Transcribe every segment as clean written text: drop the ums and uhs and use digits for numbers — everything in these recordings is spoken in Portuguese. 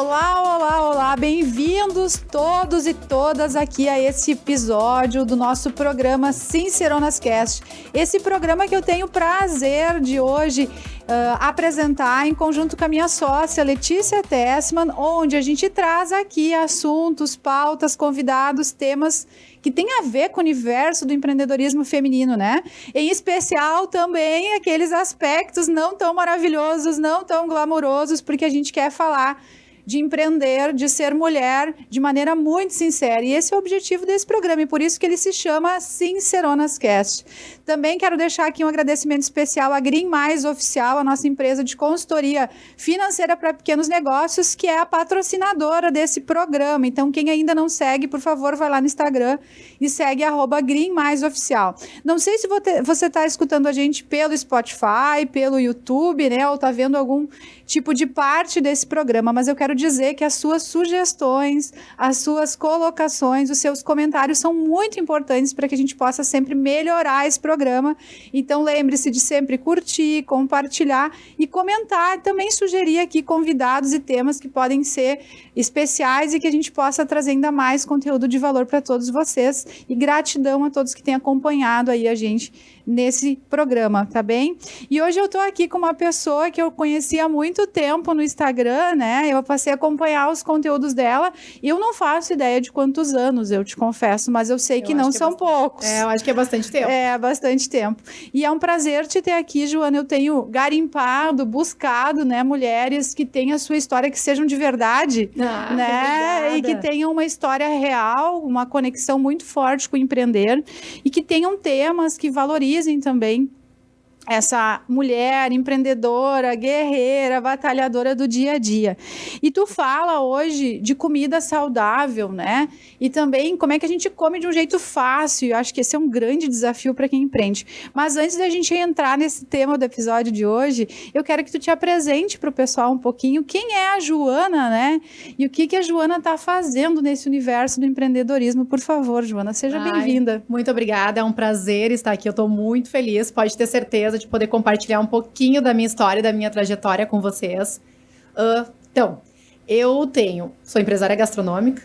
Olá, olá, olá, bem-vindos todos e todas aqui a esse episódio do nosso programa Sinceronas Cast. Esse programa que eu tenho o prazer de hoje apresentar em conjunto com a minha sócia Letícia Tessmann, onde a gente traz aqui assuntos, pautas, convidados, temas que tem a ver com o universo do empreendedorismo feminino, né? Em especial também aqueles aspectos não tão maravilhosos, não tão glamourosos, porque a gente quer falar de empreender, de ser mulher, de maneira muito sincera. E esse é o objetivo desse programa, e por isso que ele se chama Sinceronas Cast. Também quero deixar aqui um agradecimento especial à Green Mais Oficial, a nossa empresa de consultoria financeira para pequenos negócios, que é a patrocinadora desse programa. Então, quem ainda não segue, por favor, vai lá no Instagram e segue @GreenMaisOficial. Não sei se você está escutando a gente pelo Spotify, pelo YouTube, né? Ou está vendo algum tipo de parte desse programa, mas eu quero dizer que as suas sugestões, as suas colocações, os seus comentários são muito importantes para que a gente possa sempre melhorar esse programa. Então lembre-se de sempre curtir, compartilhar e comentar, também sugerir aqui convidados e temas que podem ser especiais e que a gente possa trazer ainda mais conteúdo de valor para todos vocês. E gratidão a todos que têm acompanhado aí a gente nesse programa, tá bem? E hoje eu tô aqui com uma pessoa que eu conheci há muito tempo no Instagram, né? Eu passei a acompanhar os conteúdos dela e eu não faço ideia de quantos anos, eu te confesso, mas eu sei que não são poucos. Eu acho que é bastante tempo. É, bastante tempo. E é um prazer te ter aqui, Joana. Eu tenho garimpado, buscado, né, mulheres que têm a sua história, que sejam de verdade, né? Obrigada. E que tenham uma história real, uma conexão muito forte com o empreender e que tenham temas que valorizem também essa mulher empreendedora, guerreira, batalhadora do dia a dia. E tu fala hoje de comida saudável, né? E também como é que a gente come de um jeito fácil. Eu acho que esse é um grande desafio para quem empreende. Mas antes da gente entrar nesse tema do episódio de hoje, eu quero que tu te apresente para o pessoal um pouquinho quem é a Joana, né? E o que a Joana está fazendo nesse universo do empreendedorismo. Por favor, Joana, seja bem-vinda. Muito obrigada, é um prazer estar aqui. Eu estou muito feliz, pode ter certeza de poder compartilhar um pouquinho da minha história, da minha trajetória com vocês. Então, sou empresária gastronômica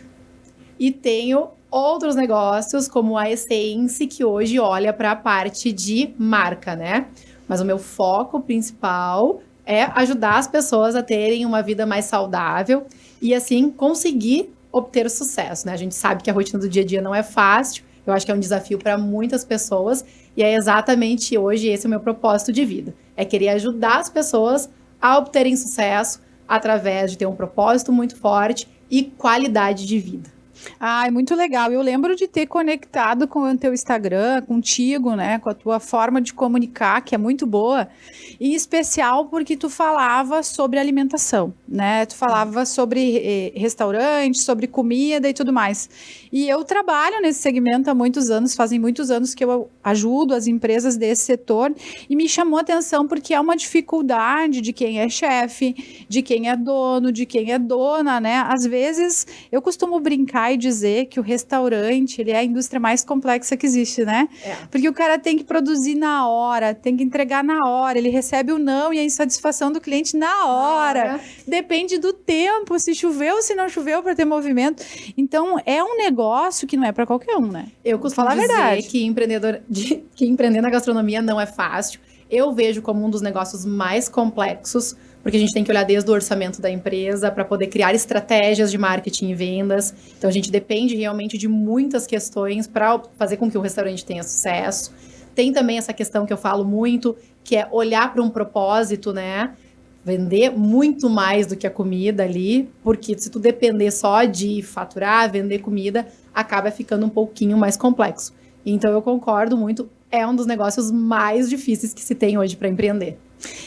e tenho outros negócios, como a Essence, que hoje olha para a parte de marca, né? Mas o meu foco principal é ajudar as pessoas a terem uma vida mais saudável e, assim, conseguir obter o sucesso, né? A gente sabe que a rotina do dia a dia não é fácil. Eu acho que é um desafio para muitas pessoas e é exatamente hoje esse o meu propósito de vida. É querer ajudar as pessoas a obterem sucesso através de ter um propósito muito forte e qualidade de vida. Ai, muito legal. Eu lembro de ter conectado com o teu Instagram, contigo, né? Com a tua forma de comunicar, que é muito boa. Em especial porque tu falava sobre alimentação, né? Tu falava sobre restaurante, sobre comida e tudo mais. E eu trabalho nesse segmento há muitos anos, fazem muitos anos que eu ajudo as empresas desse setor e me chamou a atenção porque é uma dificuldade de quem é chefe, de quem é dono, de quem é dona, né? Às vezes, eu costumo brincar e dizer que o restaurante, ele é a indústria mais complexa que existe, né? Porque o cara tem que produzir na hora, tem que entregar na hora, ele recebe o não e a insatisfação do cliente na hora. Depende do tempo, se choveu, se não choveu para ter movimento. Então, é um negócio que não é para qualquer um, né? Eu costumo dizer que empreender na gastronomia não é fácil. Eu vejo como um dos negócios mais complexos, porque a gente tem que olhar desde o orçamento da empresa para poder criar estratégias de marketing e vendas. Então, a gente depende realmente de muitas questões para fazer com que o restaurante tenha sucesso. Tem também essa questão que eu falo muito, que é olhar para um propósito, né? Vender muito mais do que a comida ali, porque se tu depender só de faturar, vender comida, acaba ficando um pouquinho mais complexo. Então, eu concordo muito, é um dos negócios mais difíceis que se tem hoje para empreender.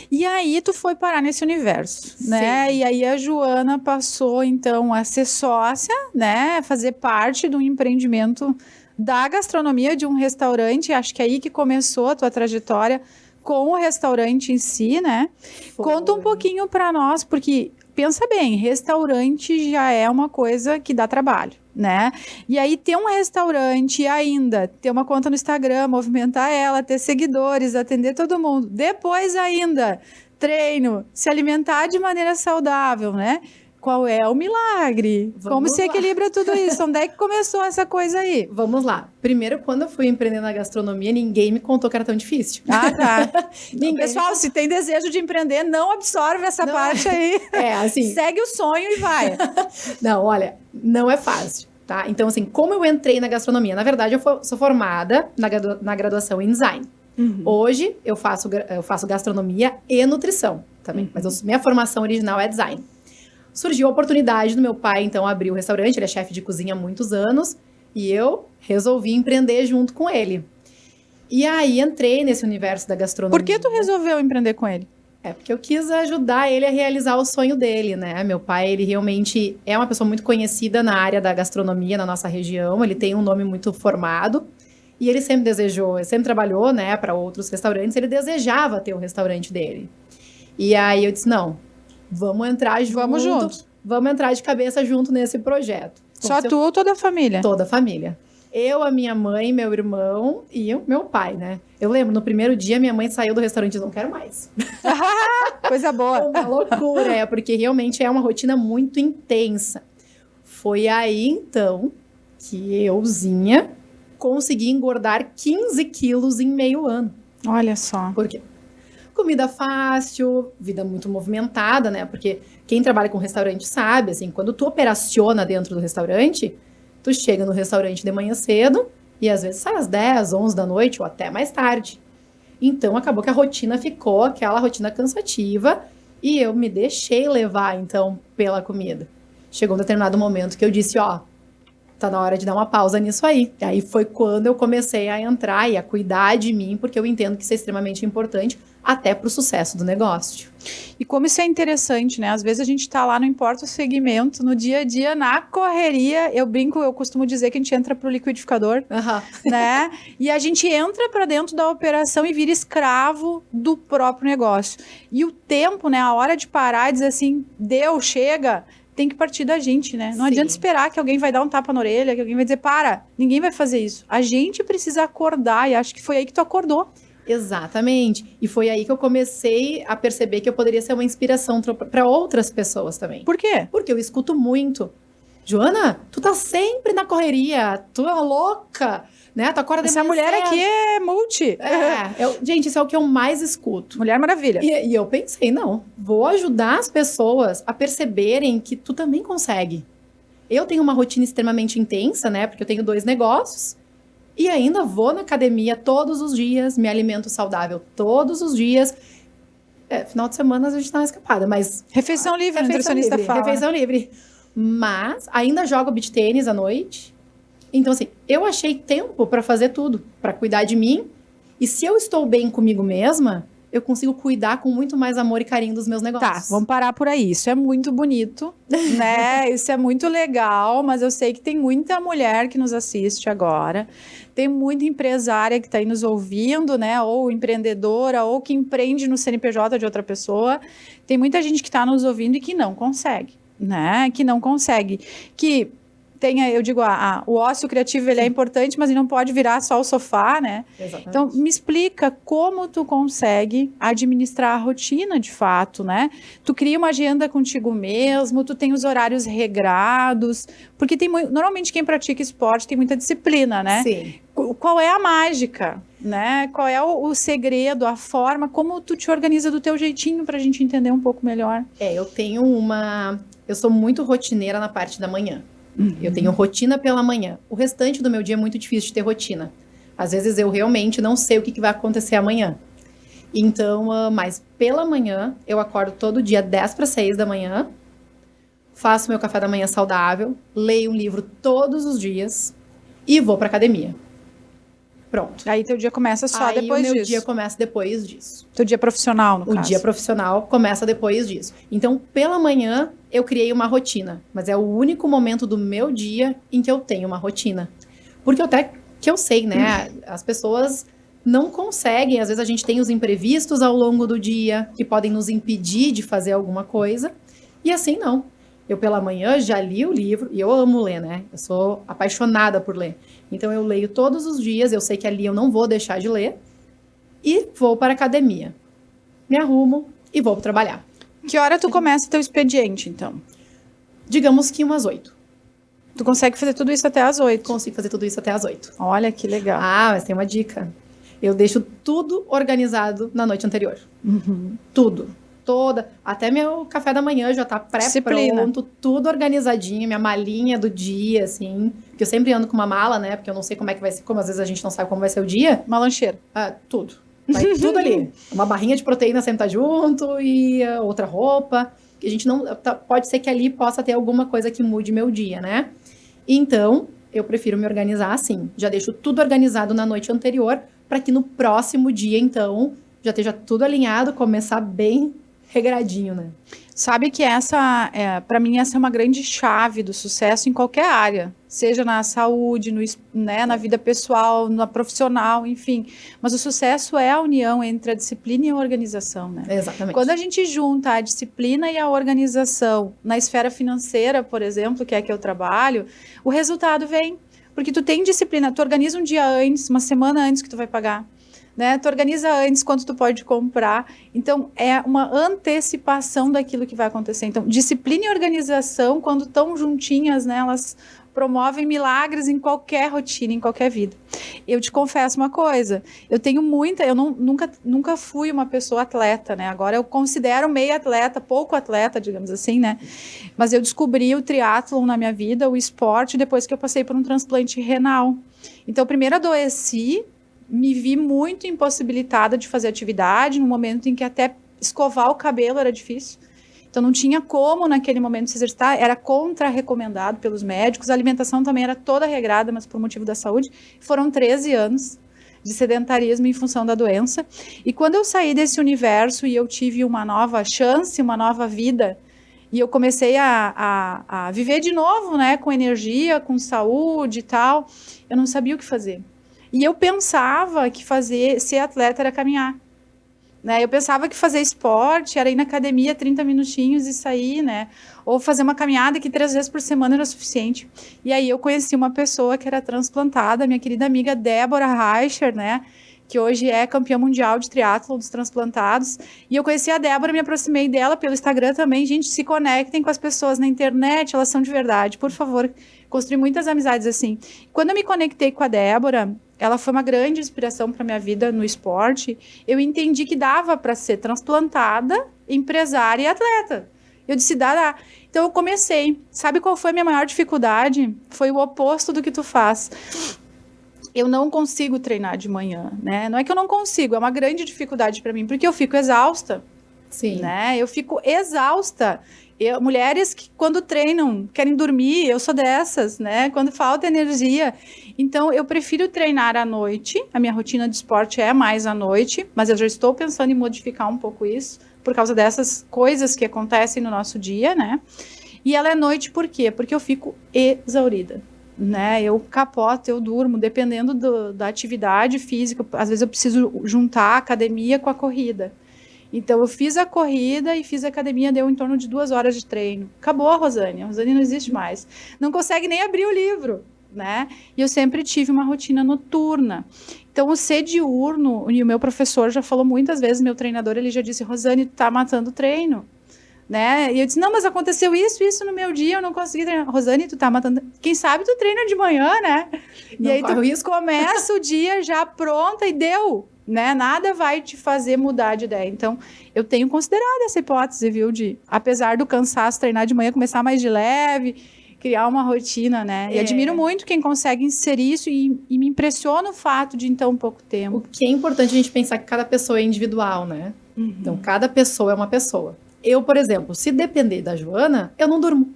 E aí tu foi parar nesse universo, né? Sim. E aí a Joana passou, então, a ser sócia, né? Fazer parte de um empreendimento da gastronomia de um restaurante. Acho que é aí que começou a tua trajetória com o restaurante em si, né? Conta um pouquinho para nós, porque pensa bem, restaurante já é uma coisa que dá trabalho, né? E aí ter um restaurante e ainda ter uma conta no Instagram, movimentar ela, ter seguidores, atender todo mundo. Depois ainda treino, se alimentar de maneira saudável, né? qual é o milagre? Como se equilibra tudo isso? Onde é que começou essa coisa aí? Vamos lá. Primeiro, quando eu fui empreender na gastronomia, ninguém me contou que era tão difícil. Ah, tá. Pessoal, se tem desejo de empreender, não absorve essa parte aí. Assim... Segue o sonho e vai. Não, olha, não é fácil, tá? Então, assim, como eu entrei na gastronomia? Na verdade, eu sou formada na graduação em design. Hoje, eu faço gastronomia e nutrição também. Mas minha formação original é design. Surgiu a oportunidade do meu pai, então, abrir o restaurante. Ele é chefe de cozinha há muitos anos. E eu resolvi empreender junto com ele. E aí, entrei nesse universo da gastronomia. Por que tu resolveu empreender com ele? Porque eu quis ajudar ele a realizar o sonho dele, né? Meu pai, ele realmente é uma pessoa muito conhecida na área da gastronomia na nossa região. Ele tem um nome muito formado. E ele sempre desejou, ele sempre trabalhou, né, para outros restaurantes. Ele desejava ter o restaurante dele. E aí eu disse, não, vamos entrar junto. Vamos juntos. Vamos entrar de cabeça junto nesse projeto. Só tu ou toda a família? Toda a família. Eu, a minha mãe, meu irmão e o meu pai, né? Eu lembro, no primeiro dia, minha mãe saiu do restaurante e disse, não quero mais. Coisa boa. Uma loucura, porque realmente é uma rotina muito intensa. Foi aí, então, que euzinha consegui engordar 15 quilos em meio ano. Olha só. Por quê? Comida fácil, vida muito movimentada, né? Porque quem trabalha com restaurante sabe, assim, quando tu operaciona dentro do restaurante, tu chega no restaurante de manhã cedo e às vezes sai às 10, 11 da noite ou até mais tarde. Então, acabou que a rotina ficou aquela rotina cansativa e eu me deixei levar, então, pela comida. Chegou um determinado momento que eu disse, ó, tá na hora de dar uma pausa nisso aí. E aí foi quando eu comecei a entrar e a cuidar de mim, porque eu entendo que isso é extremamente importante até para o sucesso do negócio. E como isso é interessante, né? Às vezes a gente tá lá, não importa o segmento, no dia a dia, na correria, eu brinco, eu costumo dizer que a gente entra pro liquidificador, né? E a gente entra para dentro da operação e vira escravo do próprio negócio. E o tempo, né? A hora de parar e dizer assim, deu, chega, tem que partir da gente, né? Não adianta esperar que alguém vai dar um tapa na orelha, que alguém vai dizer, para, ninguém vai fazer isso. A gente precisa acordar, e acho que foi aí que tu acordou. Exatamente. E foi aí que eu comecei a perceber que eu poderia ser uma inspiração para outras pessoas também. Por quê? Porque eu escuto muito. Joana, tu tá sempre na correria, tu é louca, né? Tu acorda de Essa mulher cedo. aqui é multi. Gente, isso é o que eu mais escuto. Mulher Maravilha. E eu pensei, não, vou ajudar as pessoas a perceberem que tu também consegue. Eu tenho uma rotina extremamente intensa, né? Porque eu tenho 2 negócios. E ainda vou na academia todos os dias, me alimento saudável todos os dias. Final de semana a gente dá uma escapada, mas... Refeição livre, a nutricionista fala. Refeição livre. Mas ainda jogo beach tênis à noite. Então, assim, eu achei tempo para fazer tudo, para cuidar de mim. E se eu estou bem comigo mesma, eu consigo cuidar com muito mais amor e carinho dos meus negócios. Tá, vamos parar por aí. Isso é muito bonito, né? Isso é muito legal, mas eu sei que tem muita mulher que nos assiste agora. Tem muita empresária que está aí nos ouvindo, né? Ou empreendedora, ou que empreende no CNPJ de outra pessoa. Tem muita gente que está nos ouvindo e que não consegue, né? Que não consegue. Que tenha, eu digo, o ócio criativo ele é importante, mas ele não pode virar só o sofá, né? Exatamente. Então, me explica como tu consegue administrar a rotina de fato, né? Tu cria uma agenda contigo mesmo, tu tem os horários regrados, porque tem normalmente quem pratica esporte tem muita disciplina, né? Sim. Qual é a mágica, né? Qual é o segredo, a forma, como tu te organiza do teu jeitinho pra gente entender um pouco melhor? Eu sou muito rotineira na parte da manhã. Eu tenho rotina pela manhã. O restante do meu dia é muito difícil de ter rotina. Às vezes eu realmente não sei o que vai acontecer amanhã. Então, mas pela manhã, eu acordo todo dia 10 para 6 da manhã, faço meu café da manhã saudável, leio um livro todos os dias e vou para academia. Pronto. Aí teu dia começa só depois disso. O meu dia começa depois disso. Teu dia profissional, no caso. O dia profissional começa depois disso. Então, pela manhã, eu criei uma rotina. Mas é o único momento do meu dia em que eu tenho uma rotina. Porque até que eu sei, né? As pessoas não conseguem. Às vezes a gente tem os imprevistos ao longo do dia que podem nos impedir de fazer alguma coisa. E assim, não. Eu, pela manhã, já li o livro, e eu amo ler, né? Eu sou apaixonada por ler. Então, eu leio todos os dias, eu sei que ali eu não vou deixar de ler, e vou para a academia. Me arrumo e vou trabalhar. Que hora tu começa teu expediente, então? Digamos que umas 8. Tu consegue fazer tudo isso até às 8? Consigo fazer tudo isso até às 8. Olha que legal. Ah, mas tem uma dica. Eu deixo tudo organizado na noite anterior. Tudo. Até meu café da manhã já tá pré-pronto, tudo organizadinho, minha malinha do dia, assim. Porque eu sempre ando com uma mala, né? Porque eu não sei como é que vai ser, como às vezes a gente não sabe como vai ser o dia. Uma lancheira. Tudo. Vai tudo ali. Uma barrinha de proteína sempre tá junto e outra roupa. Que a gente não... Pode ser que ali possa ter alguma coisa que mude meu dia, né? Então, eu prefiro me organizar assim. Já deixo tudo organizado na noite anterior, para que no próximo dia, então, já esteja tudo alinhado, começar bem regradinho, né? Sabe que para mim, essa é uma grande chave do sucesso em qualquer área. Seja na saúde, na vida pessoal, na profissional, enfim. Mas o sucesso é a união entre a disciplina e a organização, né? Exatamente. Quando a gente junta a disciplina e a organização na esfera financeira, por exemplo, que é que eu trabalho, o resultado vem. Porque tu tem disciplina, tu organiza um dia antes, uma semana antes que tu vai pagar. Né? Tu organiza antes quanto tu pode comprar. Então, é uma antecipação daquilo que vai acontecer. Então, disciplina e organização, quando estão juntinhas, né, elas promovem milagres em qualquer rotina, em qualquer vida. Eu te confesso uma coisa, eu nunca fui uma pessoa atleta, né? Agora eu considero meio atleta, pouco atleta, digamos assim, né? Mas eu descobri o triatlon na minha vida, o esporte, depois que eu passei por um transplante renal. Então, primeiro adoeci, me vi muito impossibilitada de fazer atividade, no momento em que até escovar o cabelo era difícil. Então, não tinha como, naquele momento, se exercitar. Era contra-recomendado pelos médicos. A alimentação também era toda regrada, mas por motivo da saúde. Foram 13 anos de sedentarismo em função da doença. E quando eu saí desse universo e eu tive uma nova chance, uma nova vida, e eu comecei a viver de novo, né, com energia, com saúde e tal, eu não sabia o que fazer. E eu pensava que ser atleta era caminhar. Né? Eu pensava que fazer esporte era ir na academia 30 minutinhos e sair, né? Ou fazer uma caminhada que 3 vezes por semana era suficiente. E aí eu conheci uma pessoa que era transplantada, minha querida amiga Débora Reicher, né? Que hoje é campeã mundial de triatlon dos transplantados. E eu conheci a Débora, me aproximei dela pelo Instagram também. Gente, se conectem com as pessoas na internet, elas são de verdade. Por favor, construí muitas amizades assim. Quando eu me conectei com a Débora, ela foi uma grande inspiração para minha vida no esporte. Eu entendi que dava para ser transplantada, empresária e atleta. Eu disse, dá. Então eu comecei. Sabe qual foi a minha maior dificuldade? Foi o oposto do que tu faz. Eu não consigo treinar de manhã, né? Não é que eu não consigo, é uma grande dificuldade para mim, porque eu fico exausta. Sim. Né? Eu fico exausta. Mulheres que quando treinam querem dormir, eu sou dessas, né? Quando falta energia. Então, eu prefiro treinar à noite. A minha rotina de esporte é mais à noite, mas eu já estou pensando em modificar um pouco isso, por causa dessas coisas que acontecem no nosso dia, né? E ela é noite por quê? Porque eu fico exaurida. Né, eu capoto, eu durmo, dependendo da atividade física. Às vezes eu preciso juntar a academia com a corrida. Então eu fiz a corrida e fiz a academia, deu em torno de 2 horas de treino. Acabou a Rosane não existe mais. Não consegue nem abrir o livro, né? E eu sempre tive uma rotina noturna. Então o ser diurno, e o meu professor já falou muitas vezes, meu treinador, ele já disse, Rosane, tu tá matando o treino. Né? E eu disse, não, mas aconteceu isso no meu dia, eu não consegui treinar. Rosane, tu tá matando... Quem sabe tu treina de manhã, né? Não, e aí tu começa o dia já pronta e deu, né? Nada vai te fazer mudar de ideia. Então, eu tenho considerado essa hipótese, viu? De, apesar do cansaço, treinar de manhã, começar mais de leve, criar uma rotina, né? E admiro muito quem consegue inserir isso e me impressiona o fato de, em tão pouco tempo. O que é importante a gente pensar que cada pessoa é individual, né? Então, cada pessoa é uma pessoa. Eu, por exemplo, se depender da Joana, eu não durmo.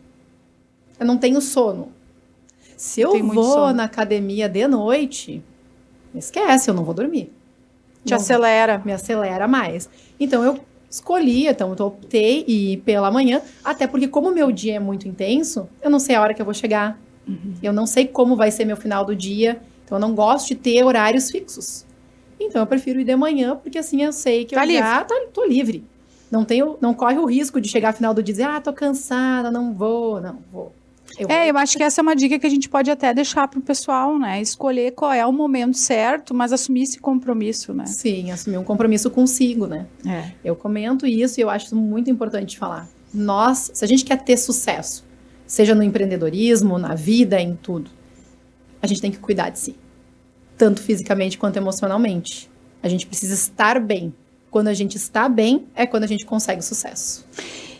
Eu não tenho sono. Se eu vou na academia de noite, esquece, eu não vou dormir. Te acelera. Me acelera mais. Então, eu escolhi, então eu optei ir pela manhã, até porque como o meu dia é muito intenso, eu não sei a hora que eu vou chegar. Eu não sei como vai ser meu final do dia. Então, eu não gosto de ter horários fixos. Então, eu prefiro ir de manhã, porque assim eu sei que já tô livre. Não corre o risco de chegar ao final do dia e dizer, tô cansada, não vou. Eu acho que essa é uma dica que a gente pode até deixar pro pessoal, né? Escolher qual é o momento certo, mas assumir esse compromisso, né? Sim, assumir um compromisso consigo, né? Eu comento isso e eu acho muito importante falar. Se a gente quer ter sucesso, seja no empreendedorismo, na vida, em tudo. A gente tem que cuidar de si, tanto fisicamente quanto emocionalmente. A gente precisa estar bem. Quando a gente está bem, é quando a gente consegue sucesso.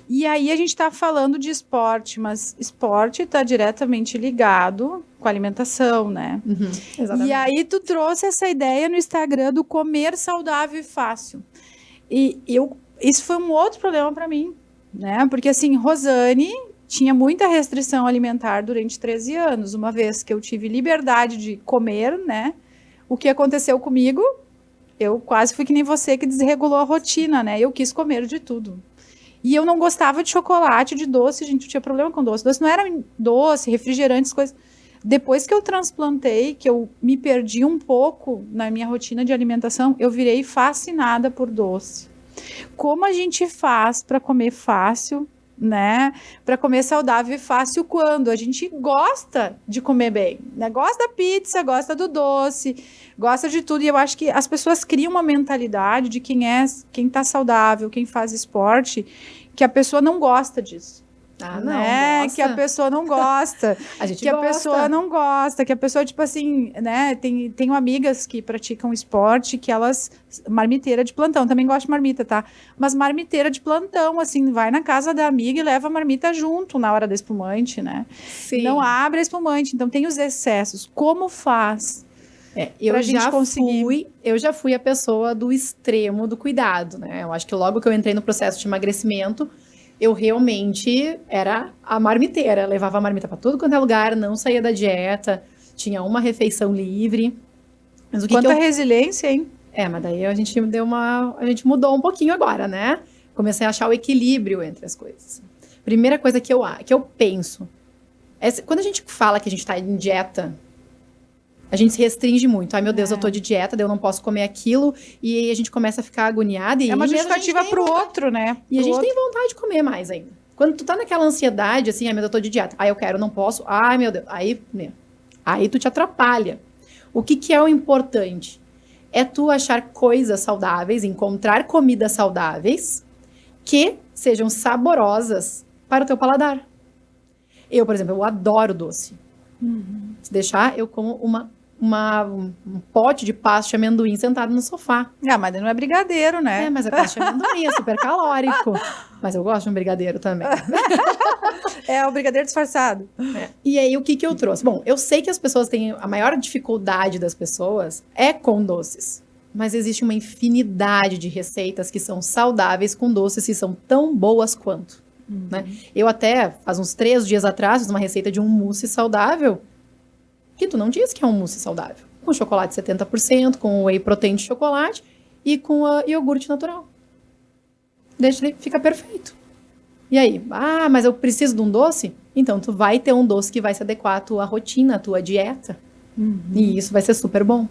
E aí a gente está falando de esporte, mas esporte está diretamente ligado com a alimentação, né? Exatamente. E aí tu trouxe essa ideia no Instagram do comer saudável e fácil. Isso foi um outro problema para mim, né? Porque assim, Rosane tinha muita restrição alimentar durante 13 anos. Uma vez que eu tive liberdade de comer, né? O que aconteceu comigo? Eu quase fui que nem você que desregulou a rotina, né? Eu quis comer de tudo. E eu não gostava de chocolate, de doce, gente, eu tinha problema com doce. Doce não era doce, refrigerantes, coisas. Depois que eu transplantei, que eu me perdi um pouco na minha rotina de alimentação, eu virei fascinada por doce. Como a gente faz para comer fácil, né? Para comer saudável e fácil quando a gente gosta de comer bem, né? Gosta da pizza, gosta do doce, gosta de tudo. E eu acho que as pessoas criam uma mentalidade de quem tá saudável, quem faz esporte, que a pessoa não gosta disso. Não, né? Que a pessoa não gosta. A gente que gosta. A pessoa não gosta, que a pessoa, tipo assim, né? Tenho amigas que praticam esporte, que elas, marmiteira de plantão, também gosto de marmita, tá? Mas marmiteira de plantão, assim, vai na casa da amiga e leva a marmita junto na hora da espumante, né? Sim. Não abre a espumante, então tem os excessos. Como faz? Eu já fui a pessoa do extremo do cuidado, né? Eu acho que logo que eu entrei no processo de emagrecimento, eu realmente era a marmiteira, levava a marmita para tudo quanto é lugar, não saía da dieta, tinha uma refeição livre. Mas Quanta resiliência, hein? Mas daí a gente mudou um pouquinho agora, né? Comecei a achar o equilíbrio entre as coisas. Primeira coisa que eu penso, quando a gente fala que a gente tá em dieta, a gente se restringe muito. Ai, meu Deus, eu tô de dieta, daí eu não posso comer aquilo. E aí a gente começa a ficar agoniada. É uma justificativa pro outro, né? E a gente tem vontade de comer mais ainda. Quando tu tá naquela ansiedade, assim, ai, meu Deus, eu tô de dieta. Ai, eu quero, não posso. Ai, meu Deus. Aí tu te atrapalha. O que é o importante? É tu achar coisas saudáveis, encontrar comidas saudáveis que sejam saborosas para o teu paladar. Eu, por exemplo, eu adoro doce. Se deixar, eu como um pote de pasta de amendoim sentado no sofá. Mas não é brigadeiro, né? Mas é pasta de amendoim, é super calórico. Mas eu gosto de um brigadeiro também. É o brigadeiro disfarçado. E aí, o que eu trouxe? Bom, eu sei que as pessoas têm... A maior dificuldade das pessoas é com doces. Mas existe uma infinidade de receitas que são saudáveis com doces e são tão boas quanto. Né? Eu até, faz uns 3 dias atrás, fiz uma receita de um mousse saudável que tu não disse que é um mousse saudável. Com chocolate 70%, com whey protein de chocolate e com iogurte natural. Deixa ele, fica perfeito. E aí? Mas eu preciso de um doce? Então, tu vai ter um doce que vai se adequar à tua rotina, à tua dieta. E isso vai ser super bom.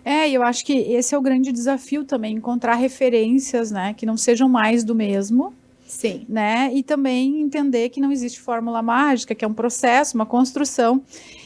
E eu acho que esse é o grande desafio também, encontrar referências, né, que não sejam mais do mesmo. Sim. Né? E também entender que não existe fórmula mágica, que é um processo, uma construção,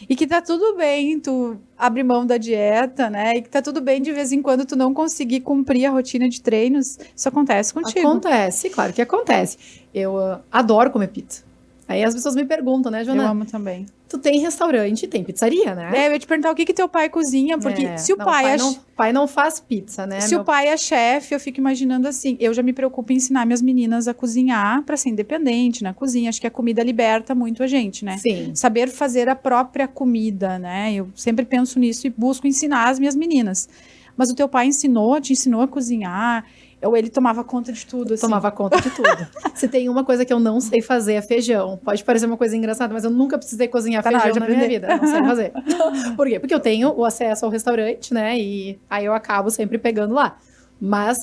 e que tá tudo bem tu abrir mão da dieta, né? E que tá tudo bem de vez em quando tu não conseguir cumprir a rotina de treinos. Isso acontece contigo. Acontece, claro que acontece. Eu adoro comer pizza. Aí as pessoas me perguntam, né, Joana? Eu amo também. Tu tem restaurante, tem pizzaria, né? Eu ia te perguntar o que teu pai cozinha, porque se o pai não faz pizza, né? Se o pai é chefe, eu fico imaginando assim, eu já me preocupo em ensinar minhas meninas a cozinhar para ser independente na cozinha. Acho que a comida liberta muito a gente, né? Sim. Saber fazer a própria comida, né? Eu sempre penso nisso e busco ensinar as minhas meninas. Mas o teu pai te ensinou a cozinhar? Ou ele tomava conta de tudo, assim? Tomava conta de tudo. Se tem uma coisa que eu não sei fazer é feijão. Pode parecer uma coisa engraçada, mas eu nunca precisei cozinhar feijão na minha vida. Não sei fazer. Por quê? Porque eu tenho o acesso ao restaurante, né? E aí eu acabo sempre pegando lá. Mas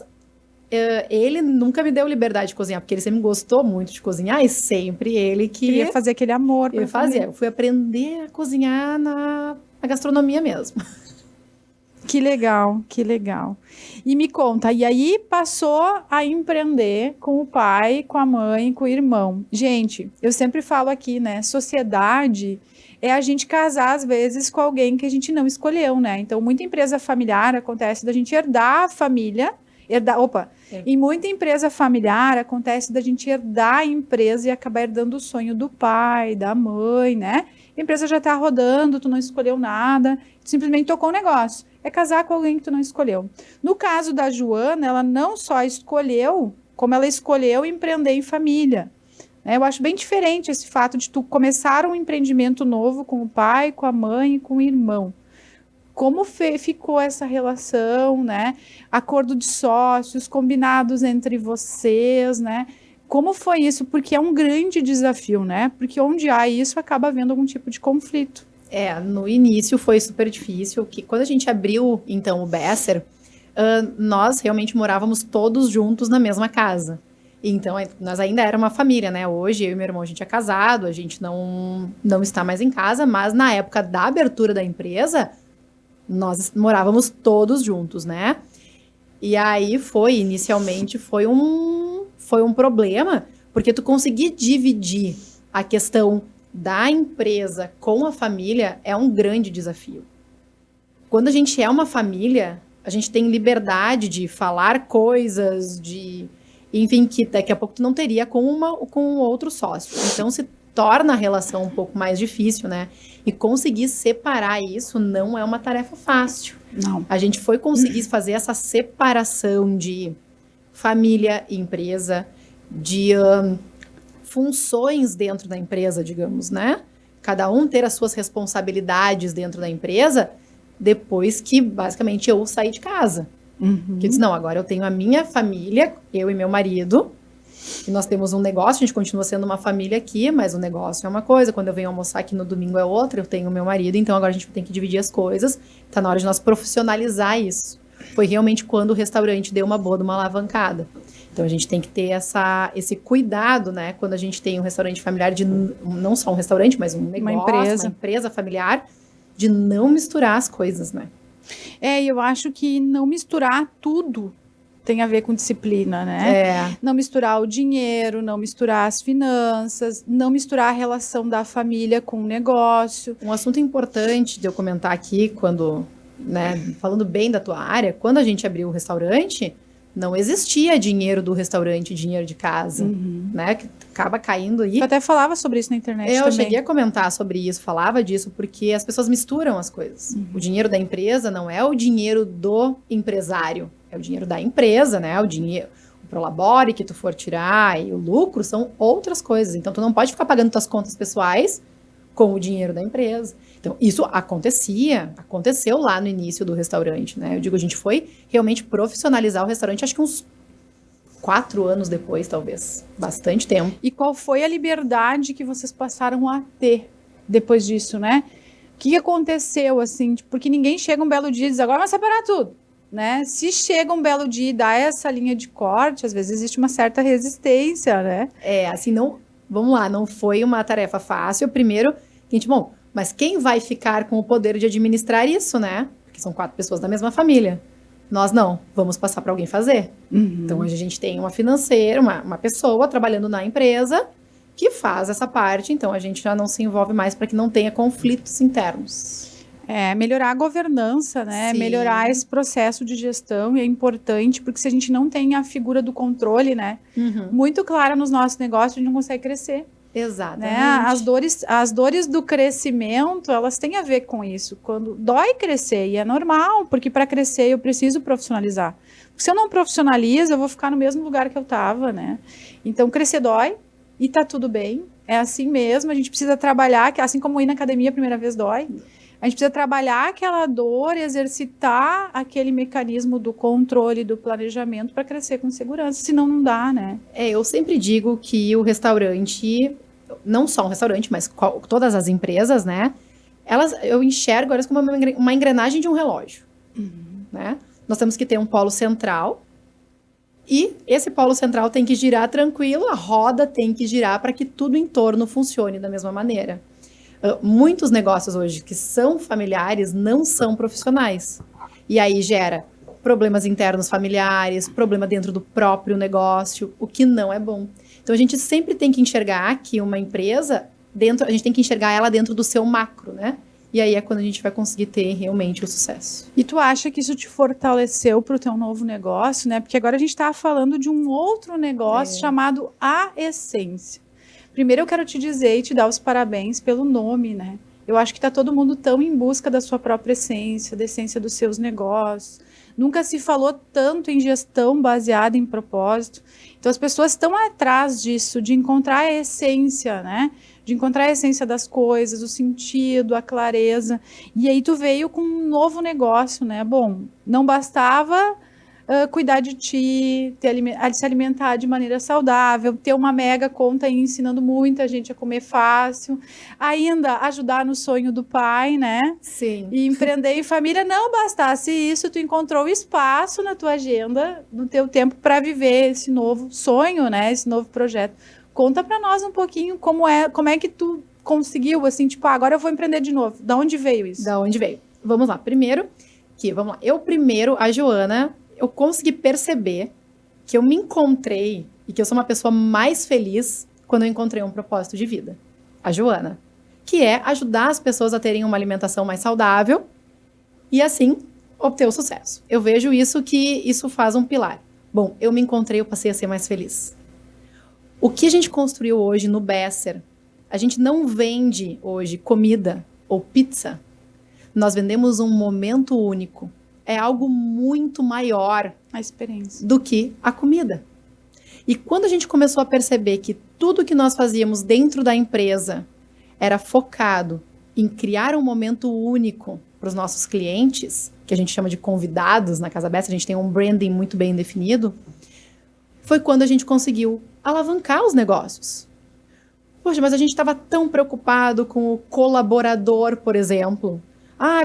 ele nunca me deu liberdade de cozinhar, porque ele sempre gostou muito de cozinhar e sempre ele que... Queria fazer aquele amor pra fazer. Eu fui aprender a cozinhar na gastronomia mesmo. Que legal, que legal. E me conta, e aí passou a empreender com o pai, com a mãe, com o irmão. Gente, eu sempre falo aqui, né? Sociedade é a gente casar, às vezes, com alguém que a gente não escolheu, né? Então, muita empresa familiar acontece da gente herdar a família Em muita empresa familiar acontece da gente herdar a empresa e acabar herdando o sonho do pai, da mãe, né? A empresa já tá rodando, tu não escolheu nada, tu simplesmente tocou o negócio. É casar com alguém que tu não escolheu. No caso da Joana, ela não só escolheu, como ela escolheu empreender em família. Eu acho bem diferente esse fato de tu começar um empreendimento novo com o pai, com a mãe e com o irmão. Como ficou essa relação, né? Acordo de sócios, combinados entre vocês, né? Como foi isso? Porque é um grande desafio, né? Porque onde há isso, acaba havendo algum tipo de conflito. No início foi super difícil, que quando a gente abriu, então, o Besser, nós realmente morávamos todos juntos na mesma casa. Então, nós ainda era uma família, né? Hoje, eu e meu irmão, a gente é casado, a gente não está mais em casa, mas na época da abertura da empresa, nós morávamos todos juntos, né? E aí inicialmente foi um problema, porque tu conseguir dividir a questão da empresa com a família é um grande desafio. Quando a gente é uma família, a gente tem liberdade de falar coisas, enfim, que daqui a pouco tu não teria com outro sócio. Então, se torna a relação um pouco mais difícil, né? E conseguir separar isso não é uma tarefa fácil. Não. A gente foi conseguir fazer essa separação de família e empresa, de funções dentro da empresa, digamos, né? Cada um ter as suas responsabilidades dentro da empresa, depois que, basicamente, eu saí de casa. Uhum. Que eu disse, não, agora eu tenho a minha família, eu e meu marido, e nós temos um negócio, a gente continua sendo uma família aqui, mas o negócio é uma coisa, quando eu venho almoçar aqui no domingo é outra, eu tenho o meu marido, então agora a gente tem que dividir as coisas, tá na hora de nós profissionalizar isso. Foi realmente quando o restaurante deu uma boa de uma alavancada. Então a gente tem que ter esse cuidado, né, quando a gente tem um restaurante familiar, de não só um restaurante, mas um negócio, uma empresa familiar, de não misturar as coisas, né? Eu acho que não misturar tudo tem a ver com disciplina, né? Não misturar o dinheiro, não misturar as finanças, não misturar a relação da família com o negócio. Um assunto importante de eu comentar aqui, quando, né, falando bem da tua área, quando a gente abriu o restaurante, não existia dinheiro do restaurante, dinheiro de casa, né? Que acaba caindo aí. Eu até falava sobre isso na internet também. Eu cheguei a comentar sobre isso, falava disso, porque as pessoas misturam as coisas. O dinheiro da empresa não é o dinheiro do empresário, é o dinheiro da empresa, né? O dinheiro, o Prolabore que tu for tirar e o lucro são outras coisas. Então, tu não pode ficar pagando tuas contas pessoais com o dinheiro da empresa. Então, isso aconteceu lá no início do restaurante, né? Eu digo, a gente foi realmente profissionalizar o restaurante, acho que uns 4 anos depois, talvez. Bastante tempo. E qual foi a liberdade que vocês passaram a ter depois disso, né? O que aconteceu, assim? Porque ninguém chega um belo dia e diz, agora vai separar tudo, né? Se chega um belo dia e dá essa linha de corte, às vezes existe uma certa resistência, né? Assim, não... Vamos lá, não foi uma tarefa fácil. Primeiro, mas quem vai ficar com o poder de administrar isso, né? Porque são 4 pessoas da mesma família. Nós não, vamos passar para alguém fazer. Então, hoje a gente tem uma financeira, uma pessoa trabalhando na empresa que faz essa parte, então a gente já não se envolve mais para que não tenha conflitos internos. Melhorar a governança, né? Sim. Melhorar esse processo de gestão, e é importante, porque se a gente não tem a figura do controle, né? Muito clara nos nossos negócios, a gente não consegue crescer. Exatamente. Né? As dores do crescimento, elas têm a ver com isso. Quando dói crescer, e é normal, porque para crescer eu preciso profissionalizar. Porque se eu não profissionalizo, eu vou ficar no mesmo lugar que eu estava, né? Então, crescer dói, e tá tudo bem. É assim mesmo, a gente precisa trabalhar, assim como ir na academia a primeira vez dói. A gente precisa trabalhar aquela dor e exercitar aquele mecanismo do controle, do planejamento para crescer com segurança, senão não dá, né? Eu sempre digo que o restaurante, não só um restaurante, mas todas as empresas, né? Eu enxergo elas como uma engrenagem de um relógio, né? Nós temos que ter um polo central e esse polo central tem que girar tranquilo, a roda tem que girar para que tudo em torno funcione da mesma maneira. Muitos negócios hoje que são familiares não são profissionais. E aí gera problemas internos familiares, problema dentro do próprio negócio, o que não é bom. Então a gente sempre tem que enxergar que uma empresa, a gente tem que enxergar ela dentro do seu macro, né? E aí é quando a gente vai conseguir ter realmente o sucesso. E tu acha que isso te fortaleceu para o teu novo negócio, né? Porque agora a gente está falando de um outro negócio chamado A Essência. Primeiro eu quero te dizer e te dar os parabéns pelo nome, né? Eu acho que está todo mundo tão em busca da sua própria essência, da essência dos seus negócios. Nunca se falou tanto em gestão baseada em propósito. Então as pessoas estão atrás disso, de encontrar a essência, né? De encontrar a essência das coisas, o sentido, a clareza. E aí tu veio com um novo negócio, né? Bom, não bastava cuidar de ti, se alimentar de maneira saudável, ter uma mega conta aí ensinando muita gente a comer fácil, ainda ajudar no sonho do pai, né? Sim. E empreender em família. Não bastasse isso, tu encontrou espaço na tua agenda, no teu tempo, para viver esse novo sonho, né? Esse novo projeto. Conta para nós um pouquinho como é que tu conseguiu, assim, tipo, agora eu vou empreender de novo. Da onde veio isso? Da onde veio? Vamos lá. A Joana, eu consegui perceber que eu me encontrei e que eu sou uma pessoa mais feliz quando eu encontrei um propósito de vida. A Joana, que é ajudar as pessoas a terem uma alimentação mais saudável e, assim, obter o sucesso. Eu vejo que isso faz um pilar. Bom, eu me encontrei, eu passei a ser mais feliz. O que a gente construiu hoje no Besser, a gente não vende hoje comida ou pizza. Nós vendemos um momento único. É algo muito maior a experiência do que a comida. E quando a gente começou a perceber que tudo que nós fazíamos dentro da empresa era focado em criar um momento único para os nossos clientes, que a gente chama de convidados na Casa Besser, a gente tem um branding muito bem definido, foi quando a gente conseguiu alavancar os negócios. Poxa, mas a gente estava tão preocupado com o colaborador, por exemplo.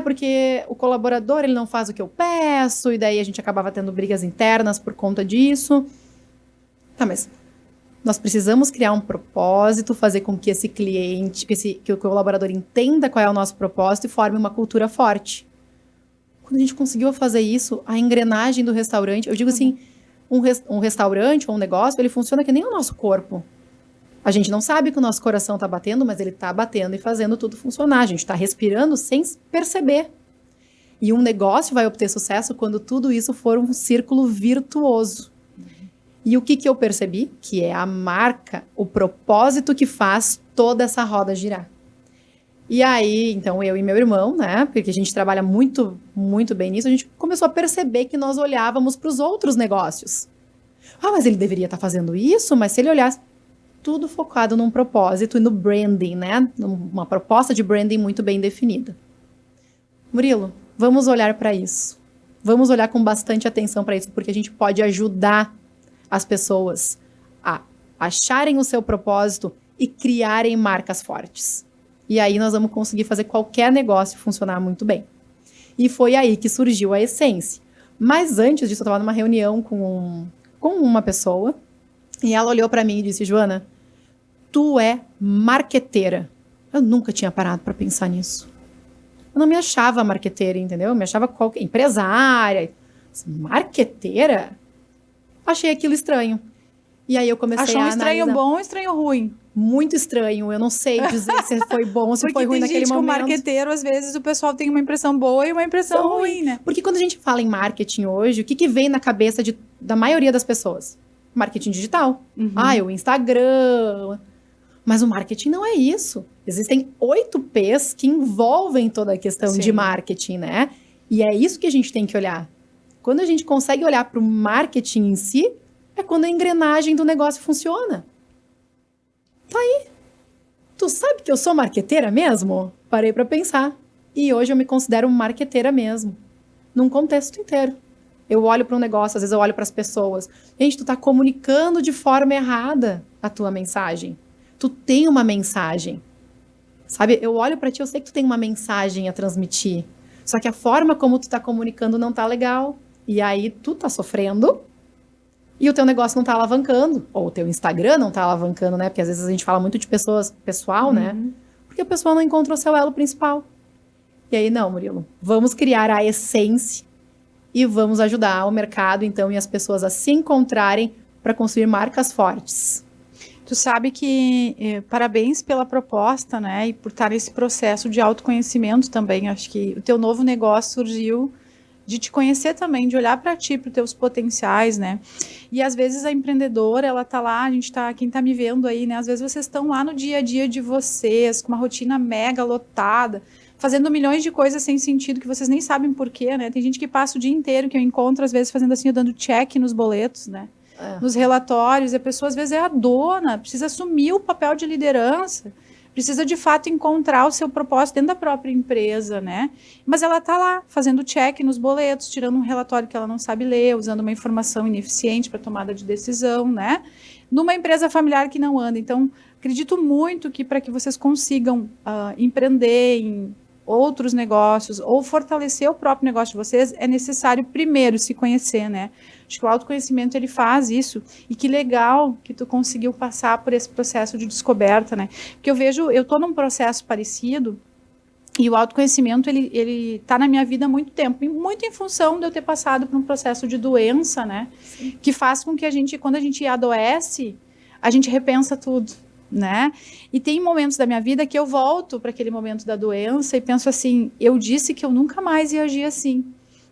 Porque o colaborador ele não faz o que eu peço, e daí a gente acabava tendo brigas internas por conta disso. Tá, mas nós precisamos criar um propósito, fazer com que esse cliente, que o colaborador entenda qual é o nosso propósito e forme uma cultura forte. Quando a gente conseguiu fazer isso, a engrenagem do restaurante, eu digo assim, um restaurante ou um negócio, ele funciona que nem o nosso corpo. A gente não sabe que o nosso coração está batendo, mas ele está batendo e fazendo tudo funcionar. A gente está respirando sem perceber. E um negócio vai obter sucesso quando tudo isso for um círculo virtuoso. E o que eu percebi? Que é a marca, o propósito que faz toda essa roda girar. E aí, então, eu e meu irmão, né, porque a gente trabalha muito, muito bem nisso, a gente começou a perceber que nós olhávamos para os outros negócios. Mas ele deveria estar fazendo isso, mas se ele olhasse... Tudo focado num propósito e no branding, né? Uma proposta de branding muito bem definida. Murilo, vamos olhar para isso. Vamos olhar com bastante atenção para isso, porque a gente pode ajudar as pessoas a acharem o seu propósito e criarem marcas fortes. E aí nós vamos conseguir fazer qualquer negócio funcionar muito bem. E foi aí que surgiu a Essência. Mas antes disso, eu estava numa reunião com uma pessoa, e ela olhou para mim e disse, Joana, tu é marqueteira. Eu nunca tinha parado para pensar nisso. Eu não me achava marqueteira, entendeu? Eu me achava qualquer empresária. Marqueteira? Achei aquilo estranho. E aí eu comecei Achou um estranho bom ou estranho ruim? Muito estranho. Eu não sei dizer se foi bom ou se foi ruim naquele momento. Porque tem gente que o marqueteiro, às vezes, o pessoal tem uma impressão boa e uma impressão ruim, né? Porque quando a gente fala em marketing hoje, o que vem na cabeça da maioria das pessoas? Marketing digital. O Instagram. Mas o marketing não é isso. Existem 8 P's que envolvem toda a questão de marketing, né? E é isso que a gente tem que olhar. Quando a gente consegue olhar para o marketing em si, é quando a engrenagem do negócio funciona. Tá aí. Tu sabe que eu sou marqueteira mesmo? Parei para pensar. E hoje eu me considero marqueteira mesmo. Num contexto inteiro. Eu olho para um negócio, às vezes eu olho para as pessoas. Gente, tu tá comunicando de forma errada a tua mensagem. Tu tem uma mensagem. Sabe, eu olho para ti, eu sei que tu tem uma mensagem a transmitir. Só que a forma como tu tá comunicando não tá legal. E aí tu tá sofrendo e o teu negócio não tá alavancando. Ou o teu Instagram não tá alavancando, né? Porque às vezes a gente fala muito de pessoal, né? Porque o pessoal não encontrou seu elo principal. E aí, não, Murilo, vamos criar a essência e vamos ajudar o mercado, então, e as pessoas a se encontrarem para construir marcas fortes. Tu sabe que parabéns pela proposta, né? E por estar nesse processo de autoconhecimento também. Acho que o teu novo negócio surgiu de te conhecer também, de olhar para ti, para os teus potenciais, né? E às vezes a empreendedora, ela tá lá, quem tá me vendo aí, né? Às vezes vocês estão lá no dia a dia de vocês, com uma rotina mega lotada, fazendo milhões de coisas sem sentido, que vocês nem sabem por quê, né? Tem gente que passa o dia inteiro, que eu encontro, às vezes, fazendo assim, dando check nos boletos, né? Nos relatórios, e a pessoa, às vezes, é a dona, precisa assumir o papel de liderança, precisa, de fato, encontrar o seu propósito dentro da própria empresa, né? Mas ela está lá, fazendo check nos boletos, tirando um relatório que ela não sabe ler, usando uma informação ineficiente para tomada de decisão, né? Numa empresa familiar que não anda. Então, acredito muito que para que vocês consigam empreender em outros negócios ou fortalecer o próprio negócio de vocês, é necessário primeiro se conhecer, né? Acho que o autoconhecimento, ele faz isso, e que legal que tu conseguiu passar por esse processo de descoberta, né? Porque eu tô num processo parecido, e o autoconhecimento, ele tá na minha vida há muito tempo, muito em função de eu ter passado por um processo de doença, né? Sim. Que faz com que quando a gente adoece, a gente repensa tudo, né? E tem momentos da minha vida que eu volto para aquele momento da doença e penso assim, eu disse que eu nunca mais ia agir assim,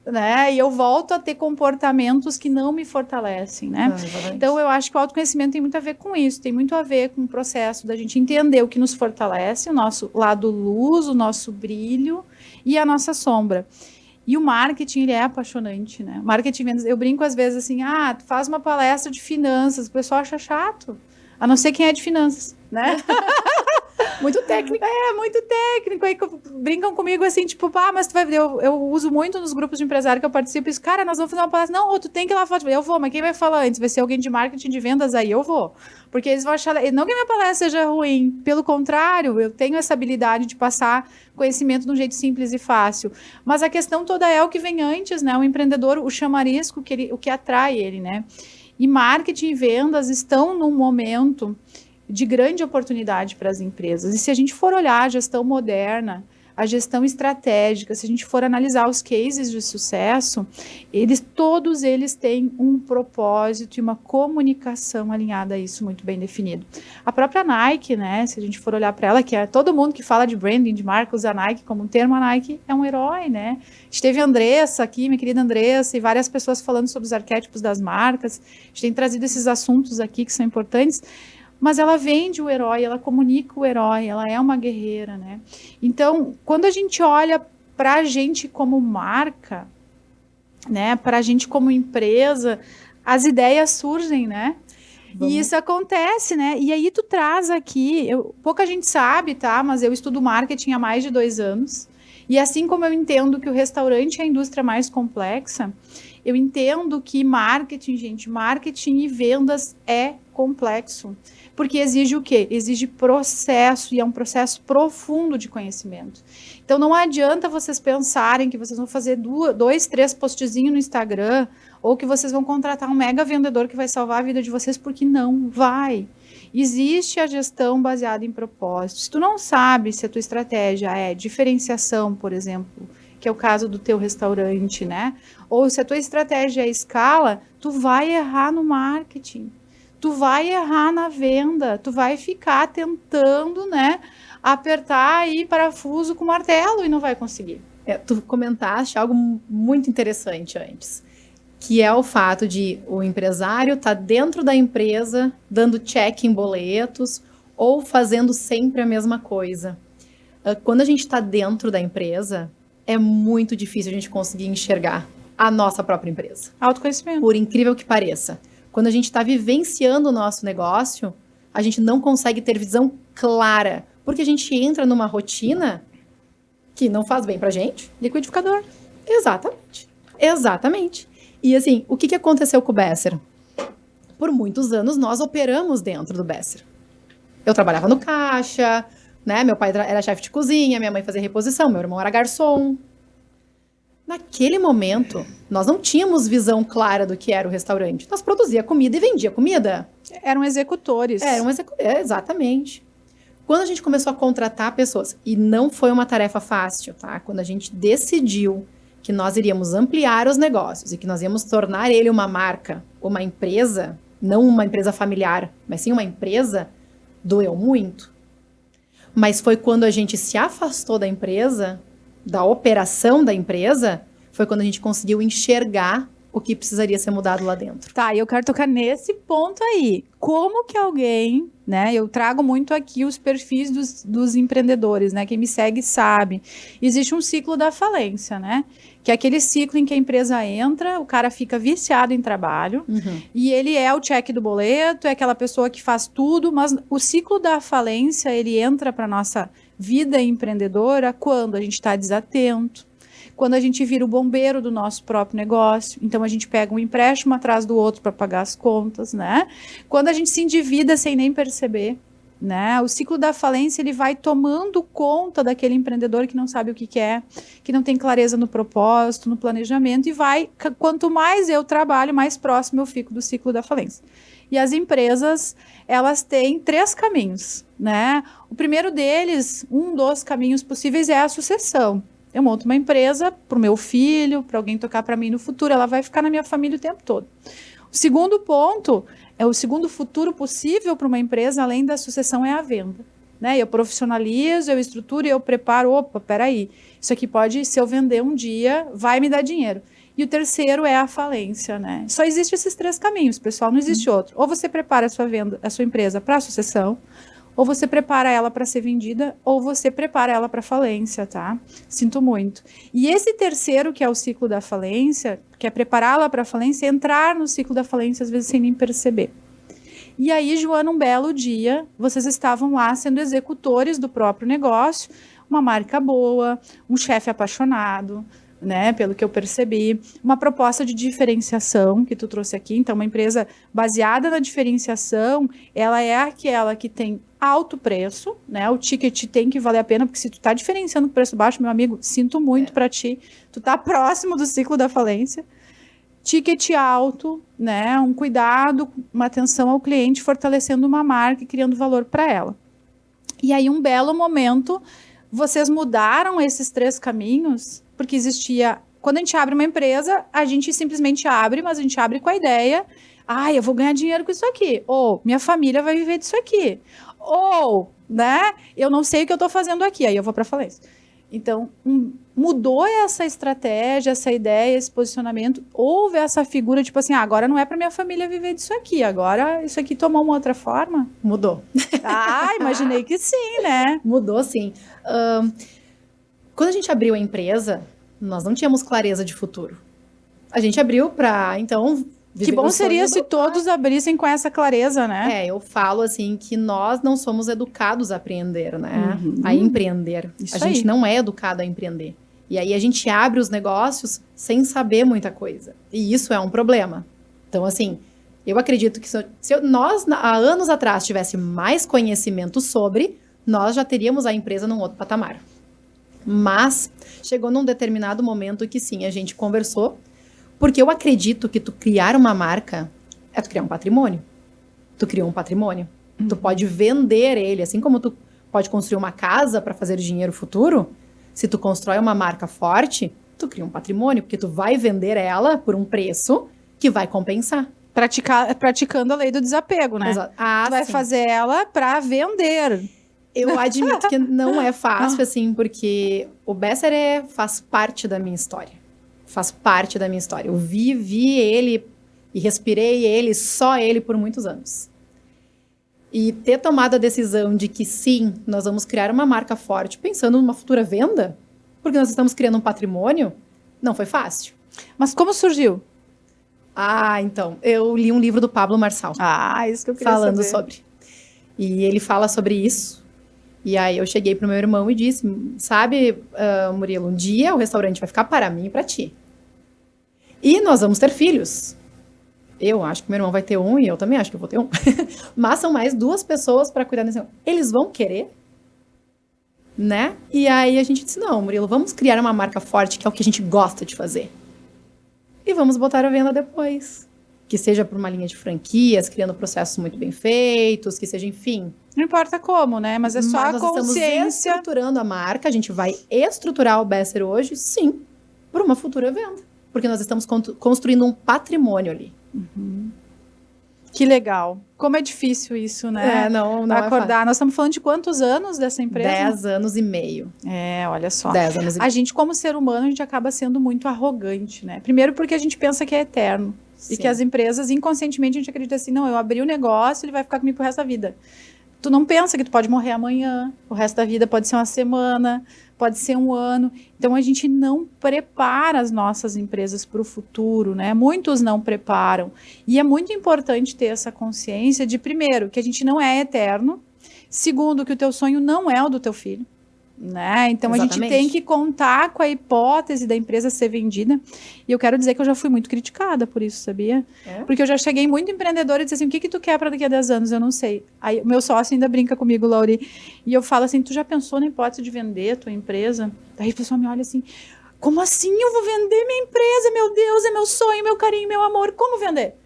né? E eu volto a ter comportamentos que não me fortalecem, né? Então eu acho que o autoconhecimento tem muito a ver com isso, tem muito a ver com o processo da gente entender o que nos fortalece, o nosso lado luz, o nosso brilho e a nossa sombra. E o marketing, ele é apaixonante, né? O marketing, eu brinco às vezes assim, tu faz uma palestra de finanças, o pessoal acha chato. A não ser quem é de finanças, né? Muito técnico. Muito técnico. Aí brincam comigo assim, tipo, mas tu vai ver, eu uso muito nos grupos de empresário que eu participo, isso, cara, nós vamos fazer uma palestra. Não, tu tem que ir lá falar. Eu vou, mas quem vai falar antes? Vai ser alguém de marketing, de vendas, aí eu vou. Porque eles vão achar, não que a minha palestra seja ruim, pelo contrário, eu tenho essa habilidade de passar conhecimento de um jeito simples e fácil. Mas a questão toda é o que vem antes, né? O empreendedor, o chamarisco, o que atrai ele, né? E marketing e vendas estão num momento de grande oportunidade para as empresas. E se a gente for olhar a gestão moderna, a gestão estratégica, se a gente for analisar os cases de sucesso, todos eles têm um propósito e uma comunicação alinhada a isso muito bem definido. A própria Nike, né, se a gente for olhar para ela, que é todo mundo que fala de branding, de marca, usa a Nike como um termo, a Nike é um herói, né? A gente teve a Andressa aqui, minha querida Andressa, e várias pessoas falando sobre os arquétipos das marcas. A gente tem trazido esses assuntos aqui que são importantes, mas ela vende o herói, ela comunica o herói, ela é uma guerreira, né? Então, quando a gente olha para a gente como marca, né, para a gente como empresa, as ideias surgem, né? E isso acontece, né? E aí tu traz aqui, pouca gente sabe, tá? Mas eu estudo marketing há mais de 2 anos. E assim como eu entendo que o restaurante é a indústria mais complexa, eu entendo que marketing e vendas é complexo. Porque exige o quê? Exige processo, e é um processo profundo de conhecimento. Então, não adianta vocês pensarem que vocês vão fazer 2, 3 postzinhos no Instagram, ou que vocês vão contratar um mega vendedor que vai salvar a vida de vocês, porque não vai. Existe a gestão baseada em propósitos. Se tu não sabe se a tua estratégia é diferenciação, por exemplo, que é o caso do teu restaurante, né? Ou se a tua estratégia é escala, tu vai errar no marketing. Tu vai errar na venda, tu vai ficar tentando, né, apertar aí parafuso com martelo e não vai conseguir. Tu comentaste algo muito interessante antes, que é o fato de o empresário estar dentro da empresa, dando check em boletos ou fazendo sempre a mesma coisa. Quando a gente está dentro da empresa, é muito difícil a gente conseguir enxergar a nossa própria empresa. Autoconhecimento. Por incrível que pareça. Quando a gente está vivenciando o nosso negócio, a gente não consegue ter visão clara, porque a gente entra numa rotina que não faz bem pra gente. Liquidificador. Exatamente. E assim, o que aconteceu com o Besser? Por muitos anos, nós operamos dentro do Besser. Eu trabalhava no caixa, né? Meu pai era chefe de cozinha, minha mãe fazia reposição, meu irmão era garçom. Naquele momento, nós não tínhamos visão clara do que era o restaurante. Nós produzia comida e vendia comida. Eram executores. Exatamente. Quando a gente começou a contratar pessoas, e não foi uma tarefa fácil, tá? Quando a gente decidiu que nós iríamos ampliar os negócios e que nós íamos tornar ele uma marca, uma empresa, não uma empresa familiar, mas sim uma empresa, doeu muito. Mas foi quando a gente se afastou da empresa, da operação da empresa, foi quando a gente conseguiu enxergar o que precisaria ser mudado lá dentro. Tá, e eu quero tocar nesse ponto aí. Como que alguém, né? Eu trago muito aqui os perfis dos empreendedores, né? Quem me segue sabe. Existe um ciclo da falência, né? Que é aquele ciclo em que a empresa entra, o cara fica viciado em trabalho, e ele é o cheque do boleto, é aquela pessoa que faz tudo, mas o ciclo da falência, ele entra para nossa vida empreendedora quando a gente está desatento, quando a gente vira o bombeiro do nosso próprio negócio, então a gente pega um empréstimo atrás do outro para pagar as contas, né? Quando a gente se endivida sem nem perceber, né? O ciclo da falência, ele vai tomando conta daquele empreendedor que não sabe o que quer, que não tem clareza no propósito, no planejamento, e vai, quanto mais eu trabalho, mais próximo eu fico do ciclo da falência. E as empresas, elas têm 3 caminhos, né? O primeiro deles, um dos caminhos possíveis é a sucessão. Eu monto uma empresa para o meu filho, para alguém tocar para mim no futuro, ela vai ficar na minha família o tempo todo. O segundo ponto, o segundo futuro possível para uma empresa, além da sucessão, é a venda. Né? Eu profissionalizo, eu estruturo e eu preparo, opa, peraí, isso aqui pode, se eu vender um dia, vai me dar dinheiro. E o terceiro é a falência, né? Só existem esses 3 caminhos, pessoal, não existe outro. Ou você prepara a sua venda, a sua empresa para a sucessão, ou você prepara ela para ser vendida, ou você prepara ela para falência, tá? Sinto muito. E esse terceiro, que é o ciclo da falência, que é prepará-la para a falência, é entrar no ciclo da falência, às vezes, sem nem perceber. E aí, Joana, um belo dia, vocês estavam lá sendo executores do próprio negócio, uma marca boa, um chefe apaixonado, né, pelo que eu percebi, uma proposta de diferenciação que tu trouxe aqui. Então, uma empresa baseada na diferenciação, ela é aquela que tem alto preço, né, o ticket tem que valer a pena, porque se tu tá diferenciando com preço baixo, meu amigo, sinto muito para ti, tu tá próximo do ciclo da falência. Ticket alto, né, um cuidado, uma atenção ao cliente, fortalecendo uma marca e criando valor para ela. E aí, um belo momento, vocês mudaram esses 3 caminhos, porque existia... Quando a gente abre uma empresa, a gente simplesmente abre, mas a gente abre com a ideia, eu vou ganhar dinheiro com isso aqui, ou minha família vai viver disso aqui, ou, né, eu não sei o que eu estou fazendo aqui, aí eu vou para a falência. Então, mudou essa estratégia, essa ideia, esse posicionamento, houve essa figura, tipo assim, agora não é para minha família viver disso aqui, agora isso aqui tomou uma outra forma? Mudou. Imaginei que sim, né? Mudou, sim. Quando a gente abriu a empresa, nós não tínhamos clareza de futuro. A gente abriu para, então... Que bom seria se todos abrissem com essa clareza, né? Eu falo assim que nós não somos educados a aprender, né? A empreender. Isso a gente não é educado a empreender. E aí a gente abre os negócios sem saber muita coisa. E isso é um problema. Então, assim, eu acredito que nós, há anos atrás, tivesse mais conhecimento sobre, nós já teríamos a empresa num outro patamar. Mas chegou num determinado momento que sim, a gente conversou. Porque eu acredito que tu criar uma marca é tu criar um patrimônio. Tu criou um patrimônio. Tu pode vender ele, assim como tu pode construir uma casa para fazer dinheiro futuro. Se tu constrói uma marca forte, tu cria um patrimônio, porque tu vai vender ela por um preço que vai compensar. Praticando a lei do desapego, né? Exato. Tu vai fazer ela para vender. Eu admito que não é fácil, assim, porque o Besser faz parte da minha história. Faz parte da minha história. Eu vivi ele e respirei ele, só ele, por muitos anos. E ter tomado a decisão de que sim, nós vamos criar uma marca forte, pensando numa futura venda, porque nós estamos criando um patrimônio, não foi fácil. Mas como surgiu? Então, eu li um livro do Pablo Marçal. Isso que eu queria falando saber. sobre. E ele fala sobre isso. E aí eu cheguei pro meu irmão e disse, sabe, Murilo, um dia o restaurante vai ficar para mim e para ti. E nós vamos ter filhos. Eu acho que meu irmão vai ter um e eu também acho que eu vou ter um. Mas são mais 2 pessoas para cuidar desse. Eles vão querer, né? E aí a gente disse, não, Murilo, vamos criar uma marca forte, que é o que a gente gosta de fazer. E vamos botar a venda depois. Que seja por uma linha de franquias, criando processos muito bem feitos, que seja, enfim. Não importa como, né? Mas é só a consciência. Nós estamos estruturando a marca, a gente vai estruturar o Besser hoje, sim, por uma futura venda. Porque nós estamos construindo um patrimônio ali. Que legal. Como é difícil isso, né? Não acordar. Nós estamos falando de quantos anos dessa empresa? 10 anos e meio. Olha só. 10 anos e meio. A gente, como ser humano, a gente acaba sendo muito arrogante, né? Primeiro porque a gente pensa que é eterno. Sim. E que as empresas, inconscientemente, a gente acredita assim, não, eu abri o negócio, ele vai ficar comigo pro resto da vida. Tu não pensa que tu pode morrer amanhã, o resto da vida pode ser uma semana, pode ser um ano. Então, a gente não prepara as nossas empresas para o futuro, né? Muitos não preparam. E é muito importante ter essa consciência de, primeiro, que a gente não é eterno. Segundo, que o teu sonho não é o do teu filho. Né? Então, exatamente. A gente tem que contar com a hipótese da empresa ser vendida. E eu quero dizer que eu já fui muito criticada por isso, sabia? Porque eu já cheguei muito empreendedora e disse assim, o que tu quer para daqui a 10 anos? Eu não sei. Aí o meu sócio ainda brinca comigo, Lauri, e eu falo assim, tu já pensou na hipótese de vender a tua empresa? Aí o pessoal me olha assim, como assim eu vou vender minha empresa? Meu Deus, é meu sonho, meu carinho, meu amor, como vender?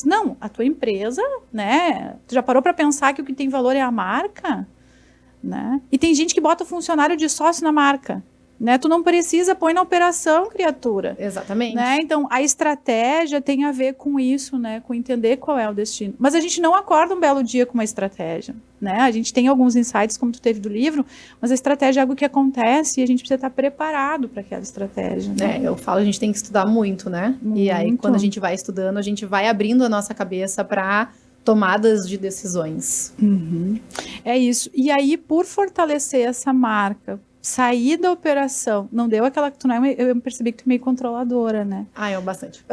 Não, a tua empresa, né? Tu já parou para pensar que o que tem valor é a marca? Né? E tem gente que bota funcionário de sócio na marca, né? Tu não precisa, põe na operação, criatura. Exatamente. Né? Então, a estratégia tem a ver com isso, né? Com entender qual é o destino. Mas a gente não acorda um belo dia com uma estratégia, né? A gente tem alguns insights, como tu teve do livro, mas a estratégia é algo que acontece e a gente precisa estar preparado para aquela estratégia. Né? Eu falo, a gente tem que estudar muito, né? Muito. E aí, quando a gente vai estudando, a gente vai abrindo a nossa cabeça para tomadas de decisões. Uhum. É isso. E aí, por fortalecer essa marca, sair da operação, não deu aquela que tu não é, eu percebi que tu é meio controladora, né? Eu bastante.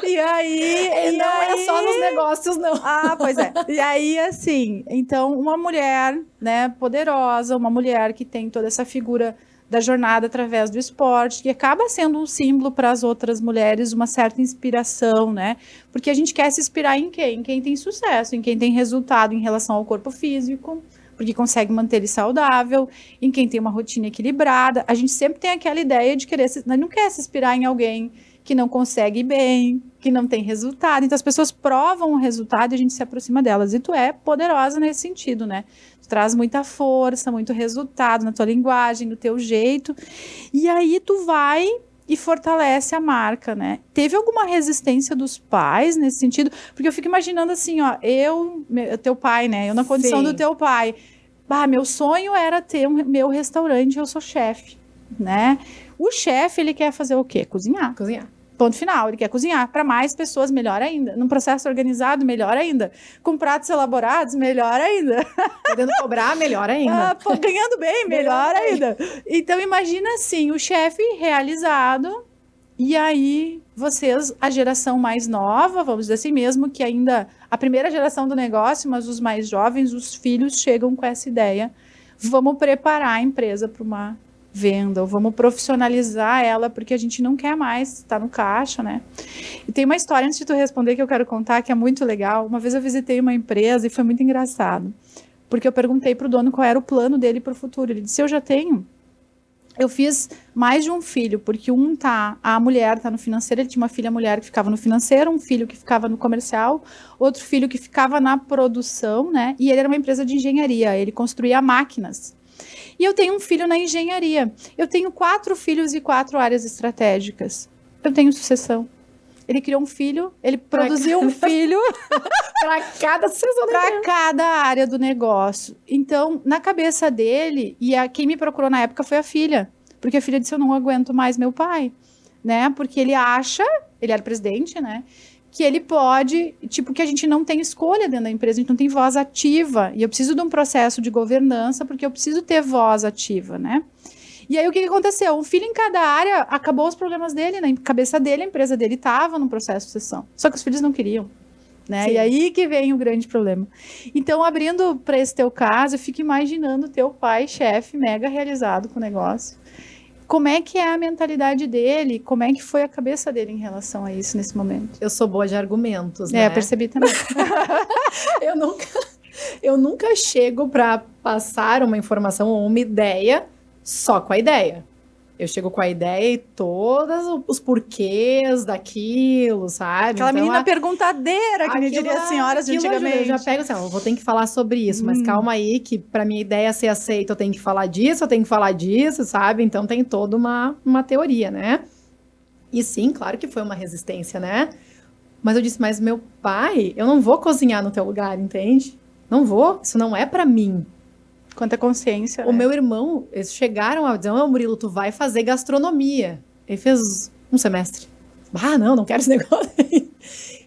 E aí... não é só nos negócios, não. Pois é. E aí, assim, então, uma mulher, né, poderosa, uma mulher que tem toda essa figura da jornada através do esporte, que acaba sendo um símbolo para as outras mulheres, uma certa inspiração, né? Porque a gente quer se inspirar em quem? Em quem tem sucesso, em quem tem resultado em relação ao corpo físico, porque consegue manter ele saudável, em quem tem uma rotina equilibrada. A gente sempre tem aquela ideia de querer, não quer se inspirar em alguém que não consegue ir bem, que não tem resultado. Então, as pessoas provam o resultado e a gente se aproxima delas. E tu é poderosa nesse sentido, né? Tu traz muita força, muito resultado na tua linguagem, no teu jeito. E aí, tu vai e fortalece a marca, né? Teve alguma resistência dos pais nesse sentido? Porque eu fico imaginando assim, ó, teu pai, né? Eu na condição do teu pai. Meu sonho era ter meu restaurante, eu sou chefe, né? O chefe, ele quer fazer o quê? Cozinhar. Ponto final, ele quer cozinhar para mais pessoas, melhor ainda. Num processo organizado, melhor ainda. Com pratos elaborados, melhor ainda. Podendo cobrar, melhor ainda. Ganhando bem, melhor ainda. Então, imagina assim, o chefe realizado, e aí vocês, a geração mais nova, vamos dizer assim mesmo, que ainda a primeira geração do negócio, mas os mais jovens, os filhos chegam com essa ideia. Vamos preparar a empresa para uma venda, ou vamos profissionalizar ela, porque a gente não quer mais estar no caixa, né? E tem uma história, antes de tu responder, que eu quero contar, que é muito legal. Uma vez eu visitei uma empresa e foi muito engraçado, porque eu perguntei pro dono qual era o plano dele para o futuro. Ele disse, eu fiz mais de um filho, porque a mulher tá no financeiro, ele tinha uma filha mulher que ficava no financeiro, um filho que ficava no comercial, outro filho que ficava na produção, né? E ele era uma empresa de engenharia, ele construía máquinas. E eu tenho um filho na engenharia. Eu tenho 4 filhos e 4 áreas estratégicas. Eu tenho sucessão. Ele criou um filho, ele produziu um filho para cada sucessão, para cada área do negócio. Então, na cabeça dele, quem me procurou na época foi a filha, porque a filha disse, eu não aguento mais meu pai, né? Porque ele era presidente, né? Que ele pode, que a gente não tem escolha dentro da empresa, a gente não tem voz ativa, e eu preciso de um processo de governança, porque eu preciso ter voz ativa, né? E aí, o que aconteceu? Um filho em cada área, acabou os problemas dele, na cabeça dele, a empresa dele estava num processo de sucessão, só que os filhos não queriam, né? Sim. E aí que vem o grande problema. Então, abrindo para esse teu caso, eu fico imaginando teu pai, chefe, mega realizado com o negócio. Como é que é a mentalidade dele? Como é que foi a cabeça dele em relação a isso nesse momento? Eu sou boa de argumentos, né? Eu percebi também. eu nunca chego para passar uma informação ou uma ideia só com a ideia. Eu chego com a ideia e todos os porquês daquilo, sabe? Aquela menina perguntadeira, que me diria as senhoras de antigamente. Eu já pego assim, eu vou ter que falar sobre isso, mas calma aí, que pra minha ideia ser aceita, eu tenho que falar disso, sabe? Então tem toda uma teoria, né? E sim, claro que foi uma resistência, né? Mas eu disse, mas meu pai, eu não vou cozinhar no teu lugar, entende? Não vou, isso não é pra mim. Quanta consciência, O né? meu irmão, eles chegaram a dizer, Murilo, tu vai fazer gastronomia. Ele fez um semestre. Não quero esse negócio.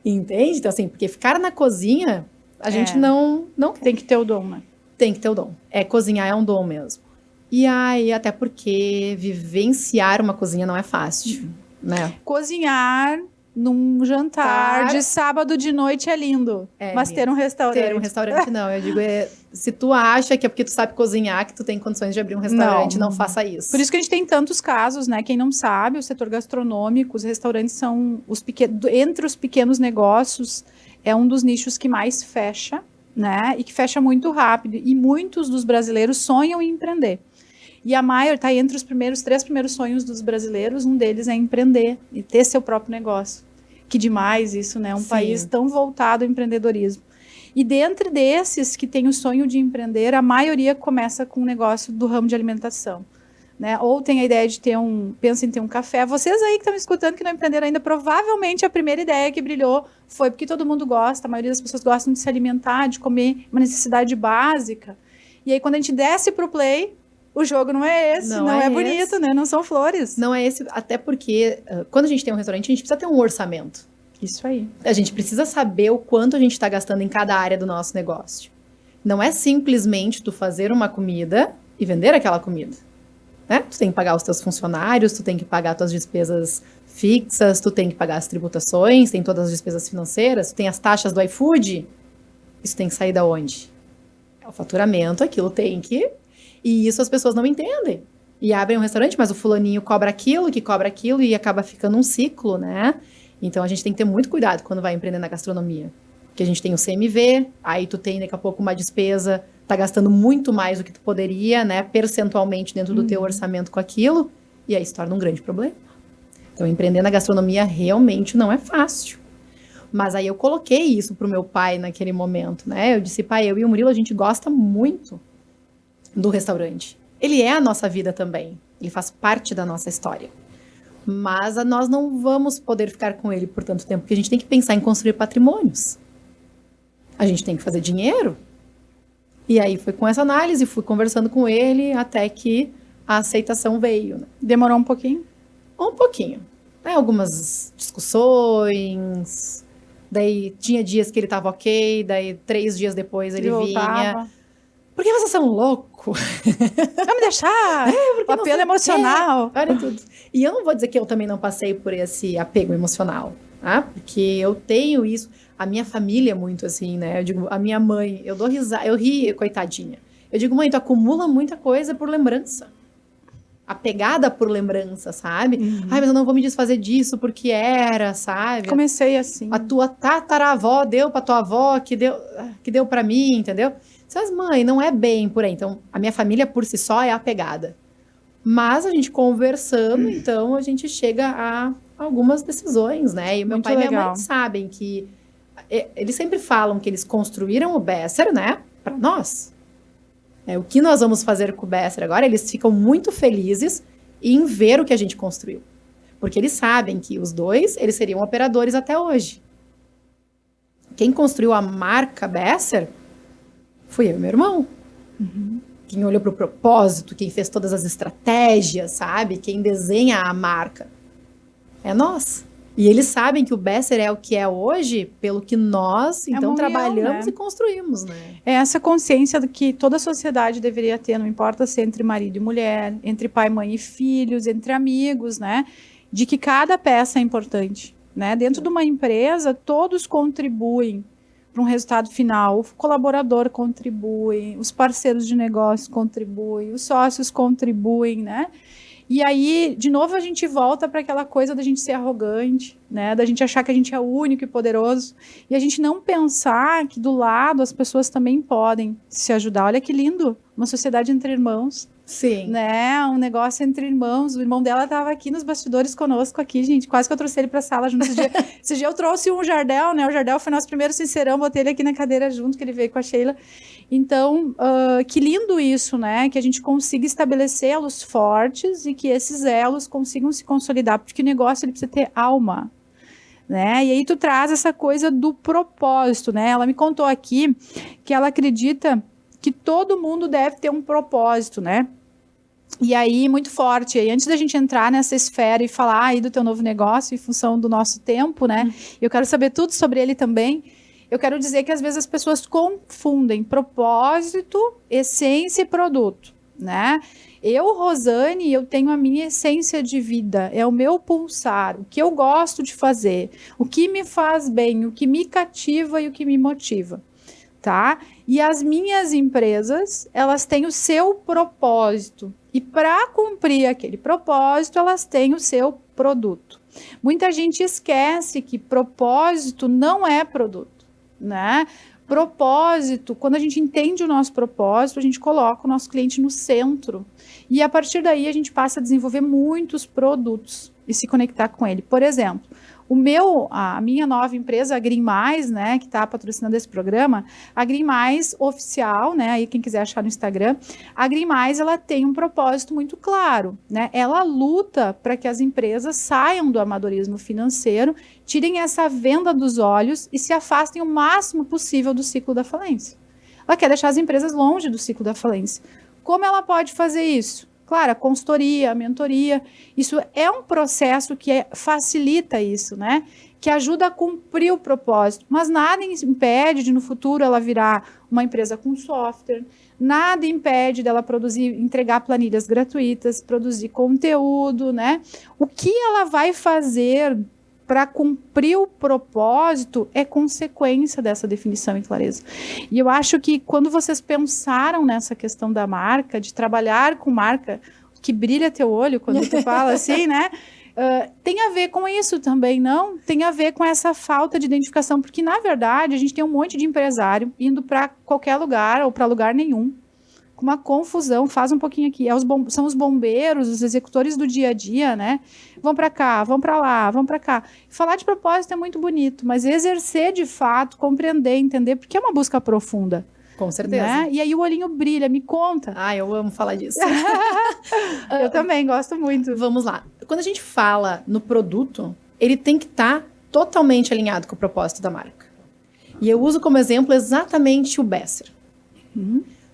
Entende? Então, assim, porque ficar na cozinha, a gente não quer. Tem que ter o dom, né? Tem que ter o dom. Cozinhar é um dom mesmo. E aí, até porque vivenciar uma cozinha não é fácil, né? Cozinhar num jantar de sábado de noite é lindo. Mas lindo. ter um restaurante. Ter um restaurante não. Eu digo, se tu acha que é porque tu sabe cozinhar que tu tem condições de abrir um restaurante, não faça isso. Por isso que a gente tem tantos casos, né? Quem não sabe, o setor gastronômico, os restaurantes são entre os pequenos negócios, é um dos nichos que mais fecha, né? E que fecha muito rápido. E muitos dos brasileiros sonham em empreender. E a Maior está entre os três primeiros sonhos dos brasileiros, um deles é empreender e ter seu próprio negócio. Que demais isso, né? Um país tão voltado ao empreendedorismo. E dentre desses que tem o sonho de empreender, a maioria começa com um negócio do ramo de alimentação, né? Ou tem a ideia de pensa em ter um café. Vocês aí que estão me escutando que não empreenderam ainda, provavelmente a primeira ideia que brilhou foi porque todo mundo gosta, a maioria das pessoas gostam de se alimentar, de comer, uma necessidade básica. E aí quando a gente desce pro play, o jogo não é esse, não é bonito, né? Não são flores. Não é esse, até porque quando a gente tem um restaurante, a gente precisa ter um orçamento. Isso aí. A gente precisa saber o quanto a gente está gastando em cada área do nosso negócio. Não é simplesmente tu fazer uma comida e vender aquela comida, né? Tu tem que pagar os teus funcionários, tu tem que pagar as tuas despesas fixas, tu tem que pagar as tributações, tem todas as despesas financeiras, tu tem as taxas do iFood. Isso tem que sair da onde? É o faturamento, aquilo tem que... E isso as pessoas não entendem. E abrem um restaurante, mas o fulaninho cobra aquilo, que cobra aquilo, e acaba ficando um ciclo, né? Então, a gente tem que ter muito cuidado quando vai empreender na gastronomia. Porque a gente tem o CMV, aí tu tem daqui a pouco uma despesa, tá gastando muito mais do que tu poderia, né? Percentualmente dentro do teu orçamento com aquilo, e aí se torna um grande problema. Então, empreender na gastronomia realmente não é fácil. Mas aí eu coloquei isso pro meu pai naquele momento, né? Eu disse, pai, eu e o Murilo, a gente gosta muito do restaurante. Ele é a nossa vida também. Ele faz parte da nossa história. Mas nós não vamos poder ficar com ele por tanto tempo, porque a gente tem que pensar em construir patrimônios. A gente tem que fazer dinheiro. E aí foi com essa análise, fui conversando com ele até que a aceitação veio. Né? Demorou um pouquinho? Um pouquinho. Algumas discussões. Daí tinha dias que ele estava ok, daí 3 dias depois ele vinha. Por que vocês são loucos? Vai me deixar? O apelo emocional. Olha tudo. E eu não vou dizer que eu também não passei por esse apego emocional, tá? Porque eu tenho isso. A minha família é muito assim, né? Eu digo, a minha mãe, eu dou risada, eu ri, coitadinha. Eu digo, mãe, tu acumula muita coisa por lembrança. Apegada por lembrança, sabe? Ai, mas eu não vou me desfazer disso porque era, sabe? Comecei assim. A tua tataravó deu pra tua avó, que deu pra mim, entendeu? Mas, mãe, não é bem por aí. Então, a minha família por si só é apegada. Mas a gente conversando, então, a gente chega a algumas decisões, né? E o meu pai e minha mãe sabem que... Eles sempre falam que eles construíram o Besser, né? Para nós. O que nós vamos fazer com o Besser agora? Eles ficam muito felizes em ver o que a gente construiu. Porque eles sabem que os dois, eles seriam operadores até hoje. Quem construiu a marca Besser... fui eu e meu irmão. Quem olhou para o propósito, quem fez todas as estratégias, sabe? Quem desenha a marca. É nós. E eles sabem que o Besser é o que é hoje, pelo que nós, então, trabalhamos, né? E construímos, né? É essa consciência que toda a sociedade deveria ter, não importa se é entre marido e mulher, entre pai, mãe e filhos, entre amigos, né? De que cada peça é importante, né? Dentro de uma empresa, todos contribuem para um resultado final. O colaborador contribui, os parceiros de negócio contribuem, os sócios contribuem, né? E aí, de novo, a gente volta para aquela coisa da gente ser arrogante, né? Da gente achar que a gente é o único e poderoso. E a gente não pensar que do lado as pessoas também podem se ajudar. Olha que lindo, uma sociedade entre irmãos. Sim. Né? Um negócio entre irmãos. O irmão dela estava aqui nos bastidores conosco aqui, gente. Quase que eu trouxe ele para a sala junto. Esse dia eu trouxe um Jardel, né? O Jardel foi nosso primeiro sincerão, botei ele aqui na cadeira junto, que ele veio com a Sheila. Então, que lindo isso, né? Que a gente consiga estabelecer elos fortes e que esses elos consigam se consolidar, porque o negócio ele precisa ter alma. né? E aí tu traz essa coisa do propósito, né? Ela me contou aqui que ela acredita que todo mundo deve ter um propósito, né? E aí, muito forte. E antes da gente entrar nessa esfera e falar aí do teu novo negócio em função do nosso tempo, né? Eu quero saber tudo sobre ele também. Eu quero dizer que às vezes as pessoas confundem propósito, essência e produto, né? Eu, Rosane, eu tenho a minha essência de vida, é o meu pulsar, o que eu gosto de fazer, o que me faz bem, o que me cativa e o que me motiva, tá? E as minhas empresas, elas têm o seu propósito. E para cumprir aquele propósito, elas têm o seu produto. Muita gente esquece que propósito não é produto, né? Propósito, quando a gente entende o nosso propósito, a gente coloca o nosso cliente no centro. E a partir daí a gente passa a desenvolver muitos produtos e se conectar com ele. Por exemplo, a minha nova empresa, a Green Mais, né, que está patrocinando esse programa, a Green Mais oficial, né, aí quem quiser achar no Instagram, a Green Mais, ela tem um propósito muito claro, né, ela luta para que as empresas saiam do amadorismo financeiro, tirem essa venda dos olhos e se afastem o máximo possível do ciclo da falência. Ela quer deixar as empresas longe do ciclo da falência. Como ela pode fazer isso? Claro, a consultoria, a mentoria, isso é um processo que facilita isso, né? Que ajuda a cumprir o propósito, mas nada impede de no futuro ela virar uma empresa com software, nada impede dela entregar planilhas gratuitas, produzir conteúdo, né? O que ela vai fazer para cumprir o propósito é consequência dessa definição e clareza. E eu acho que quando vocês pensaram nessa questão da marca, de trabalhar com marca, que brilha teu olho quando tu fala assim, né? Tem a ver com isso também, não? Tem a ver com essa falta de identificação, porque na verdade a gente tem um monte de empresário indo para qualquer lugar ou para lugar nenhum, com uma confusão, faz um pouquinho aqui, são os bombeiros, os executores do dia a dia, né? Vão para cá, vão para lá, vão para cá. Falar de propósito é muito bonito, mas exercer de fato, compreender, entender, porque é uma busca profunda. Com certeza. Né? E aí o olhinho brilha, me conta. Eu amo falar disso. Eu também gosto muito. Vamos lá. Quando a gente fala no produto, ele tem que estar totalmente alinhado com o propósito da marca. E eu uso como exemplo exatamente o Besser.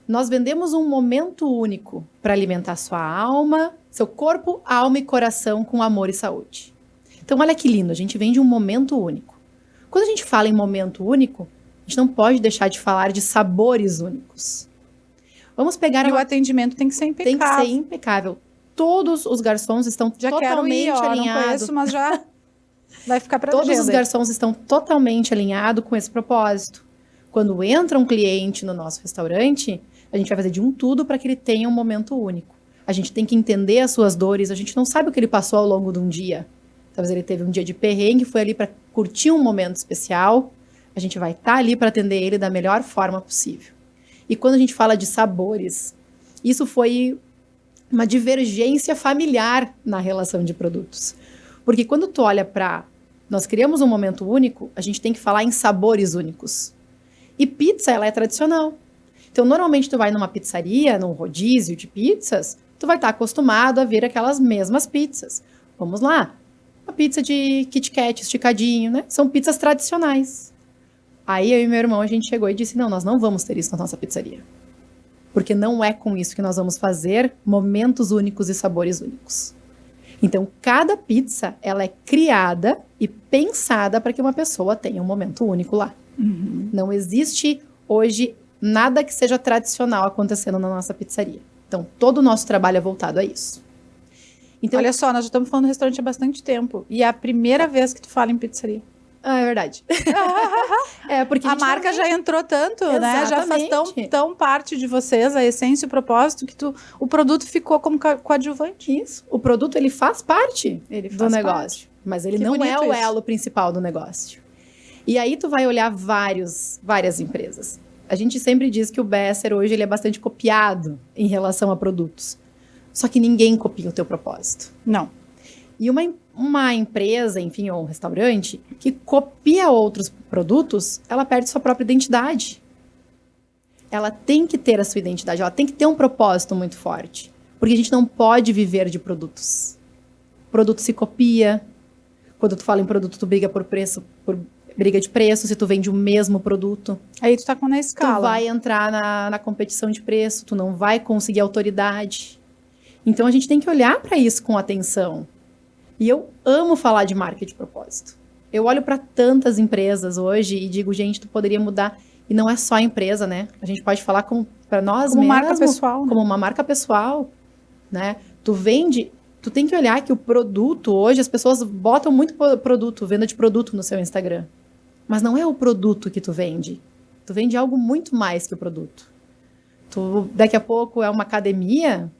Nós vendemos um momento único para alimentar sua alma, seu corpo, alma e coração com amor e saúde. Então, olha que lindo, a gente vende um momento único. Quando a gente fala em momento único, a gente não pode deixar de falar de sabores únicos. Vamos pegar... E o atendimento tem que ser impecável. Tem que ser impecável. Todos os garçons estão totalmente alinhados. Não conheço, mas já vai ficar para agenda. Todos os garçons estão totalmente alinhados com esse propósito. Quando entra um cliente no nosso restaurante, a gente vai fazer de um tudo para que ele tenha um momento único. A gente tem que entender as suas dores, a gente não sabe o que ele passou ao longo de um dia. Talvez ele teve um dia de perrengue, foi ali para curtir um momento especial. A gente vai estar ali para atender ele da melhor forma possível. E quando a gente fala de sabores, isso foi uma divergência familiar na relação de produtos. Porque quando tu olha para... Nós criamos um momento único, a gente tem que falar em sabores únicos. E pizza, ela é tradicional. Então, normalmente, tu vai numa pizzaria, num rodízio de pizzas, tu vai estar acostumado a ver aquelas mesmas pizzas. Vamos lá. Uma pizza de Kit Kat, esticadinho, né? São pizzas tradicionais. Aí, eu e meu irmão, a gente chegou e disse, não, nós não vamos ter isso na nossa pizzaria. Porque não é com isso que nós vamos fazer momentos únicos e sabores únicos. Então, cada pizza, ela é criada e pensada para que uma pessoa tenha um momento único lá. Não existe, hoje, nada que seja tradicional acontecendo na nossa pizzaria. Então, todo o nosso trabalho é voltado a isso. Então, olha só, nós já estamos falando do restaurante há bastante tempo. E é a primeira vez que tu fala em pizzaria. É verdade. Porque a marca já entrou tanto, né? Já faz tão parte de vocês, a essência e o propósito, que o produto ficou como coadjuvante. Isso. O produto, ele faz parte do negócio. Mas ele não é o elo principal do negócio. E aí tu vai olhar várias empresas. A gente sempre diz que o Besser hoje ele é bastante copiado em relação a produtos. Só que ninguém copia o teu propósito. Não. E uma empresa, enfim, ou um restaurante, que copia outros produtos, ela perde sua própria identidade. Ela tem que ter a sua identidade, ela tem que ter um propósito muito forte. Porque a gente não pode viver de produtos. O produto se copia. Quando tu fala em produto, tu briga por preço, por briga de preço, se tu vende o mesmo produto. Aí tu tá com na escala. Tu vai entrar na competição de preço, tu não vai conseguir autoridade. Então, a gente tem que olhar para isso com atenção. E eu amo falar de marca de propósito. Eu olho para tantas empresas hoje e digo, gente, tu poderia mudar. E não é só a empresa, né? A gente pode falar para nós como mesmo, marca pessoal, né? Como uma marca pessoal, né? Tu vende, tu tem que olhar que o produto hoje, as pessoas botam muito produto, venda de produto no seu Instagram. Mas não é o produto que tu vende. Tu vende algo muito mais que o produto. Tu, daqui a pouco é uma academia,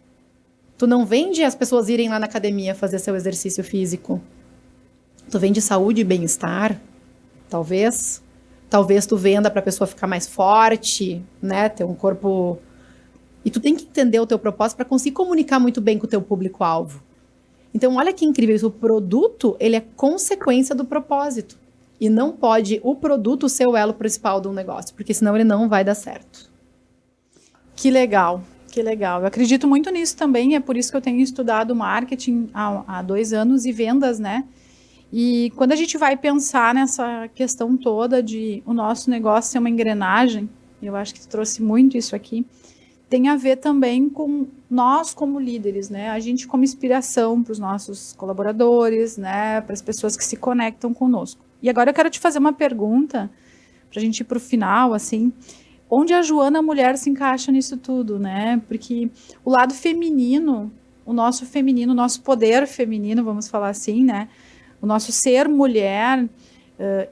tu não vende as pessoas irem lá na academia fazer seu exercício físico. Tu vende saúde e bem-estar, talvez. Talvez tu venda para a pessoa ficar mais forte, né? Ter um corpo... E tu tem que entender o teu propósito para conseguir comunicar muito bem com o teu público-alvo. Então, olha que incrível isso. O produto, ele é consequência do propósito. E não pode o produto ser o elo principal do negócio, porque senão ele não vai dar certo. Que legal, que legal. Eu acredito muito nisso também, é por isso que eu tenho estudado marketing há 2 anos e vendas, né? E quando a gente vai pensar nessa questão toda de o nosso negócio ser uma engrenagem, eu acho que tu trouxe muito isso aqui, tem a ver também com nós como líderes, né? A gente como inspiração para os nossos colaboradores, né? Para as pessoas que se conectam conosco. E agora eu quero te fazer uma pergunta, para a gente ir para o final, assim, onde a Joana mulher se encaixa nisso tudo, né? Porque o lado feminino, o nosso poder feminino, vamos falar assim, né? O nosso ser mulher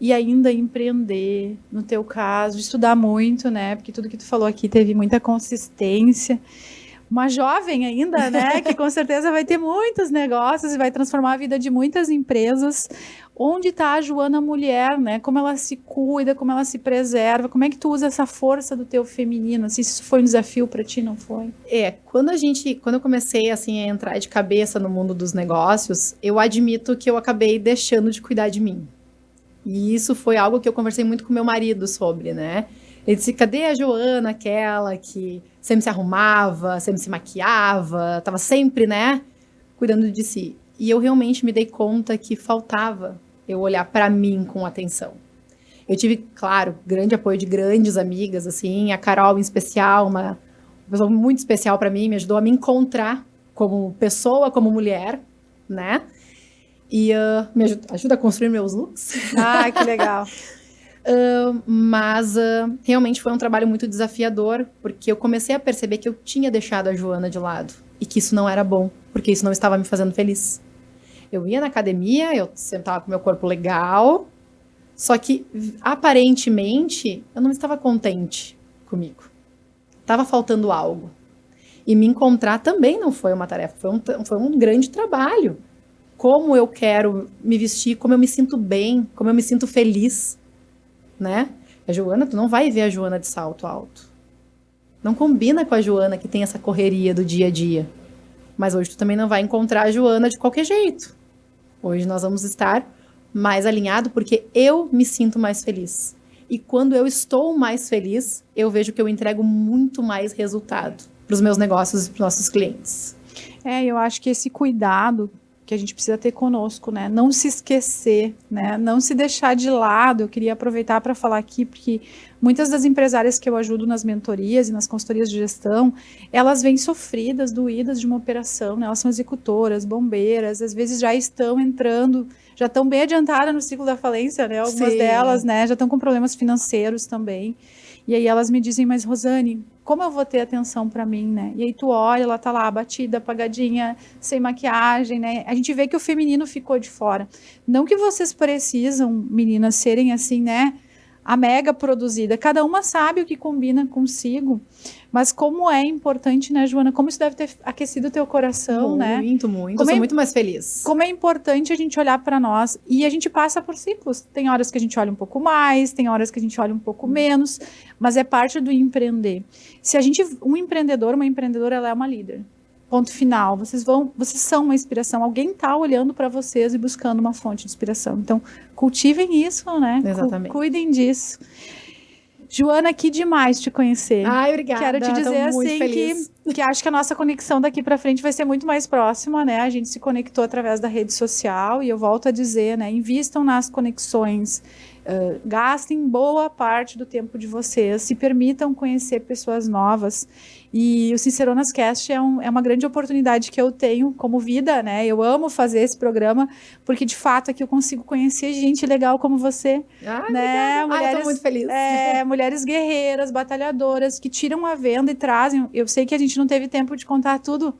e ainda empreender, no teu caso, estudar muito, né? Porque tudo que tu falou aqui teve muita consistência. Uma jovem ainda, né? Que com certeza vai ter muitos negócios e vai transformar a vida de muitas empresas. Onde está a Joana mulher, né? Como ela se cuida, como ela se preserva, como é que tu usa essa força do teu feminino? Assim, se isso foi um desafio para ti, não foi? Quando eu comecei assim a entrar de cabeça no mundo dos negócios, eu admito que eu acabei deixando de cuidar de mim. E isso foi algo que eu conversei muito com meu marido sobre, né? Ele disse, cadê a Joana, aquela que sempre se arrumava, sempre se maquiava, tava sempre, né, cuidando de si. E eu realmente me dei conta que faltava eu olhar para mim com atenção. Eu tive, claro, grande apoio de grandes amigas, assim, a Carol em especial, uma pessoa muito especial para mim, me ajudou a me encontrar como pessoa, como mulher, né? E me ajuda a construir meus looks. Ah, que legal. Mas realmente foi um trabalho muito desafiador, porque eu comecei a perceber que eu tinha deixado a Joana de lado e que isso não era bom, porque isso não estava me fazendo feliz. Eu ia na academia, eu sentava com meu corpo legal, só que aparentemente eu não estava contente comigo. Estava faltando algo. E me encontrar também não foi uma tarefa, foi um grande trabalho. Como eu quero me vestir, como eu me sinto bem, como eu me sinto feliz, né? A Joana, tu não vai ver a Joana de salto alto. Não combina com a Joana que tem essa correria do dia a dia. Mas hoje tu também não vai encontrar a Joana de qualquer jeito. Hoje nós vamos estar mais alinhado porque eu me sinto mais feliz. E quando eu estou mais feliz, eu vejo que eu entrego muito mais resultado para os meus negócios e para os nossos clientes. Eu acho que esse cuidado que a gente precisa ter conosco, né? Não se esquecer, né? Não se deixar de lado. Eu queria aproveitar para falar aqui, porque muitas das empresárias que eu ajudo nas mentorias e nas consultorias de gestão, elas vêm sofridas, doídas de uma operação, né? Elas são executoras, bombeiras, às vezes já estão entrando, já estão bem adiantadas no ciclo da falência, né? Algumas delas, né? Já estão com problemas financeiros também. E aí elas me dizem, mas Rosane, como eu vou ter atenção para mim, né? E aí tu olha, ela tá lá abatida, apagadinha, sem maquiagem, né? A gente vê que o feminino ficou de fora. Não que vocês precisam, meninas, serem assim, né? A mega produzida. Cada uma sabe o que combina consigo. Mas como é importante, né, Joana? Como isso deve ter aquecido o teu coração, né? Muito. Eu sou muito mais feliz. Como é importante a gente olhar para nós. E a gente passa por ciclos. Tem horas que a gente olha um pouco mais, tem horas que a gente olha um pouco menos. Mas é parte do empreender. Se a gente... Um empreendedor, uma empreendedora, ela é uma líder. Ponto final. Vocês são uma inspiração. Alguém está olhando para vocês e buscando uma fonte de inspiração. Então, cultivem isso, né? Exatamente. Cuidem disso. Joana, que demais te conhecer. Ai, obrigada. Quero te dizer assim feliz. que Que acho que a nossa conexão daqui para frente vai ser muito mais próxima, né? A gente se conectou através da rede social e eu volto a dizer, né? Invistam nas conexões, gastem boa parte do tempo de vocês, se permitam conhecer pessoas novas. E o Sinceronas Cast é uma grande oportunidade que eu tenho como vida, né? Eu amo fazer esse programa, porque de fato aqui eu consigo conhecer gente legal como você. Né? Mulheres, eu tô muito feliz. Mulheres guerreiras, batalhadoras, que tiram a venda e trazem. Eu sei que a gente não teve tempo de contar tudo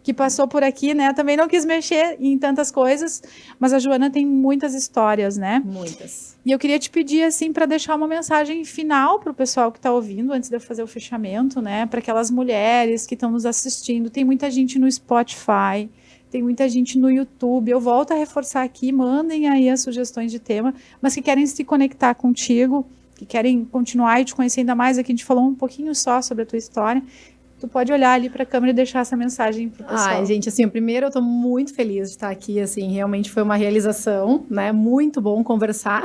que passou por aqui, né? Também não quis mexer em tantas coisas, mas a Joana tem muitas histórias, né? Muitas. E eu queria te pedir, assim, para deixar uma mensagem final para o pessoal que está ouvindo, antes de eu fazer o fechamento, né? Para aquelas mulheres que estão nos assistindo. Tem muita gente no Spotify, tem muita gente no YouTube. Eu volto a reforçar aqui, mandem aí as sugestões de tema, mas que querem se conectar contigo, que querem continuar e te conhecer ainda mais. Aqui a gente falou um pouquinho só sobre a tua história. Tu pode olhar ali para a câmera e deixar essa mensagem pro pessoal. Ai, gente, assim, primeiro eu tô muito feliz de estar aqui, assim, realmente foi uma realização, né? Muito bom conversar.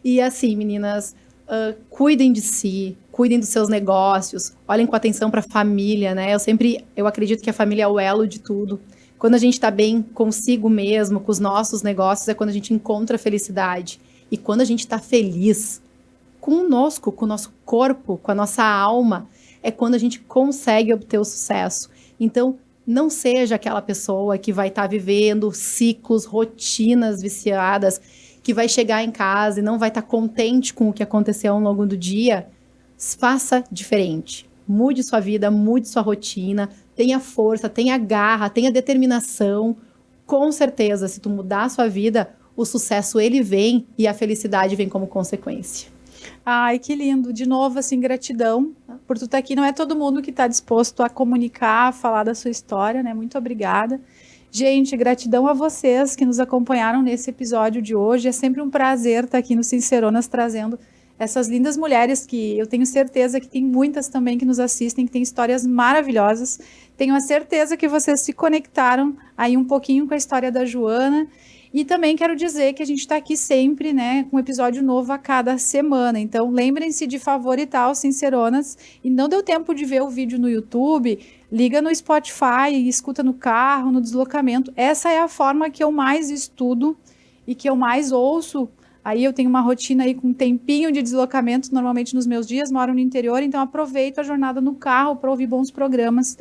E assim, meninas, cuidem de si, cuidem dos seus negócios, olhem com atenção para a família, né? Eu acredito que a família é o elo de tudo. Quando a gente tá bem consigo mesmo, com os nossos negócios, é quando a gente encontra a felicidade. E quando a gente tá feliz conosco, com o nosso corpo, com a nossa alma, é quando a gente consegue obter o sucesso. Então, não seja aquela pessoa que vai estar vivendo ciclos, rotinas viciadas, que vai chegar em casa e não vai estar contente com o que aconteceu ao longo do dia. Faça diferente. Mude sua vida, mude sua rotina, tenha força, tenha garra, tenha determinação. Com certeza, se tu mudar a sua vida, o sucesso ele vem e a felicidade vem como consequência. Ai, que lindo. De novo, assim, gratidão por tu estar aqui. Não é todo mundo que está disposto a comunicar, a falar da sua história, né? Muito obrigada. Gente, gratidão a vocês que nos acompanharam nesse episódio de hoje. É sempre um prazer estar aqui no Sinceronas trazendo essas lindas mulheres que eu tenho certeza que tem muitas também que nos assistem, que têm histórias maravilhosas. Tenho a certeza que vocês se conectaram aí um pouquinho com a história da Joana. E também quero dizer que a gente está aqui sempre, né, com um episódio novo a cada semana. Então, lembrem-se de favoritar o Sinceronas. E não deu tempo de ver o vídeo no YouTube, liga no Spotify, escuta no carro, no deslocamento. Essa é a forma que eu mais estudo e que eu mais ouço. Aí eu tenho uma rotina aí com um tempinho de deslocamento, normalmente nos meus dias, moro no interior, então aproveito a jornada no carro para ouvir bons programas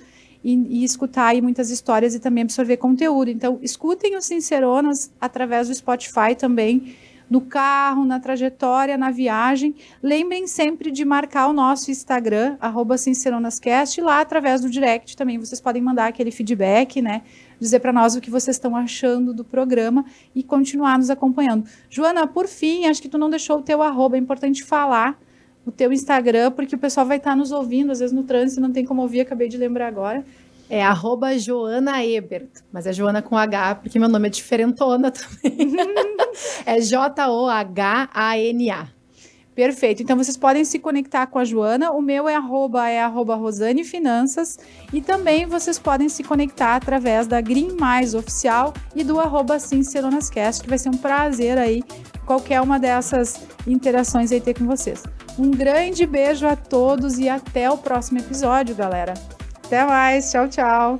e escutar aí muitas histórias e também absorver conteúdo. Então, escutem os Sinceronas através do Spotify também, no carro, na trajetória, na viagem. Lembrem sempre de marcar o nosso Instagram, @sinceronascast, e lá através do direct também vocês podem mandar aquele feedback, né? Dizer para nós o que vocês estão achando do programa e continuar nos acompanhando. Joana, por fim, acho que tu não deixou o teu @, é importante falar o teu Instagram, porque o pessoal vai estar nos ouvindo, às vezes no trânsito, não tem como ouvir, acabei de lembrar agora. É @Joana Ebert, mas é Joana com H, porque meu nome é diferentona também. É JOHANA. Perfeito, então vocês podem se conectar com a Joana, o meu é @Rosane Finanças, e também vocês podem se conectar através da Green Mais Oficial e do @Sinceronascast, que vai ser um prazer aí, qualquer uma dessas interações aí ter com vocês. Um grande beijo a todos e até o próximo episódio, galera. Até mais, tchau, tchau.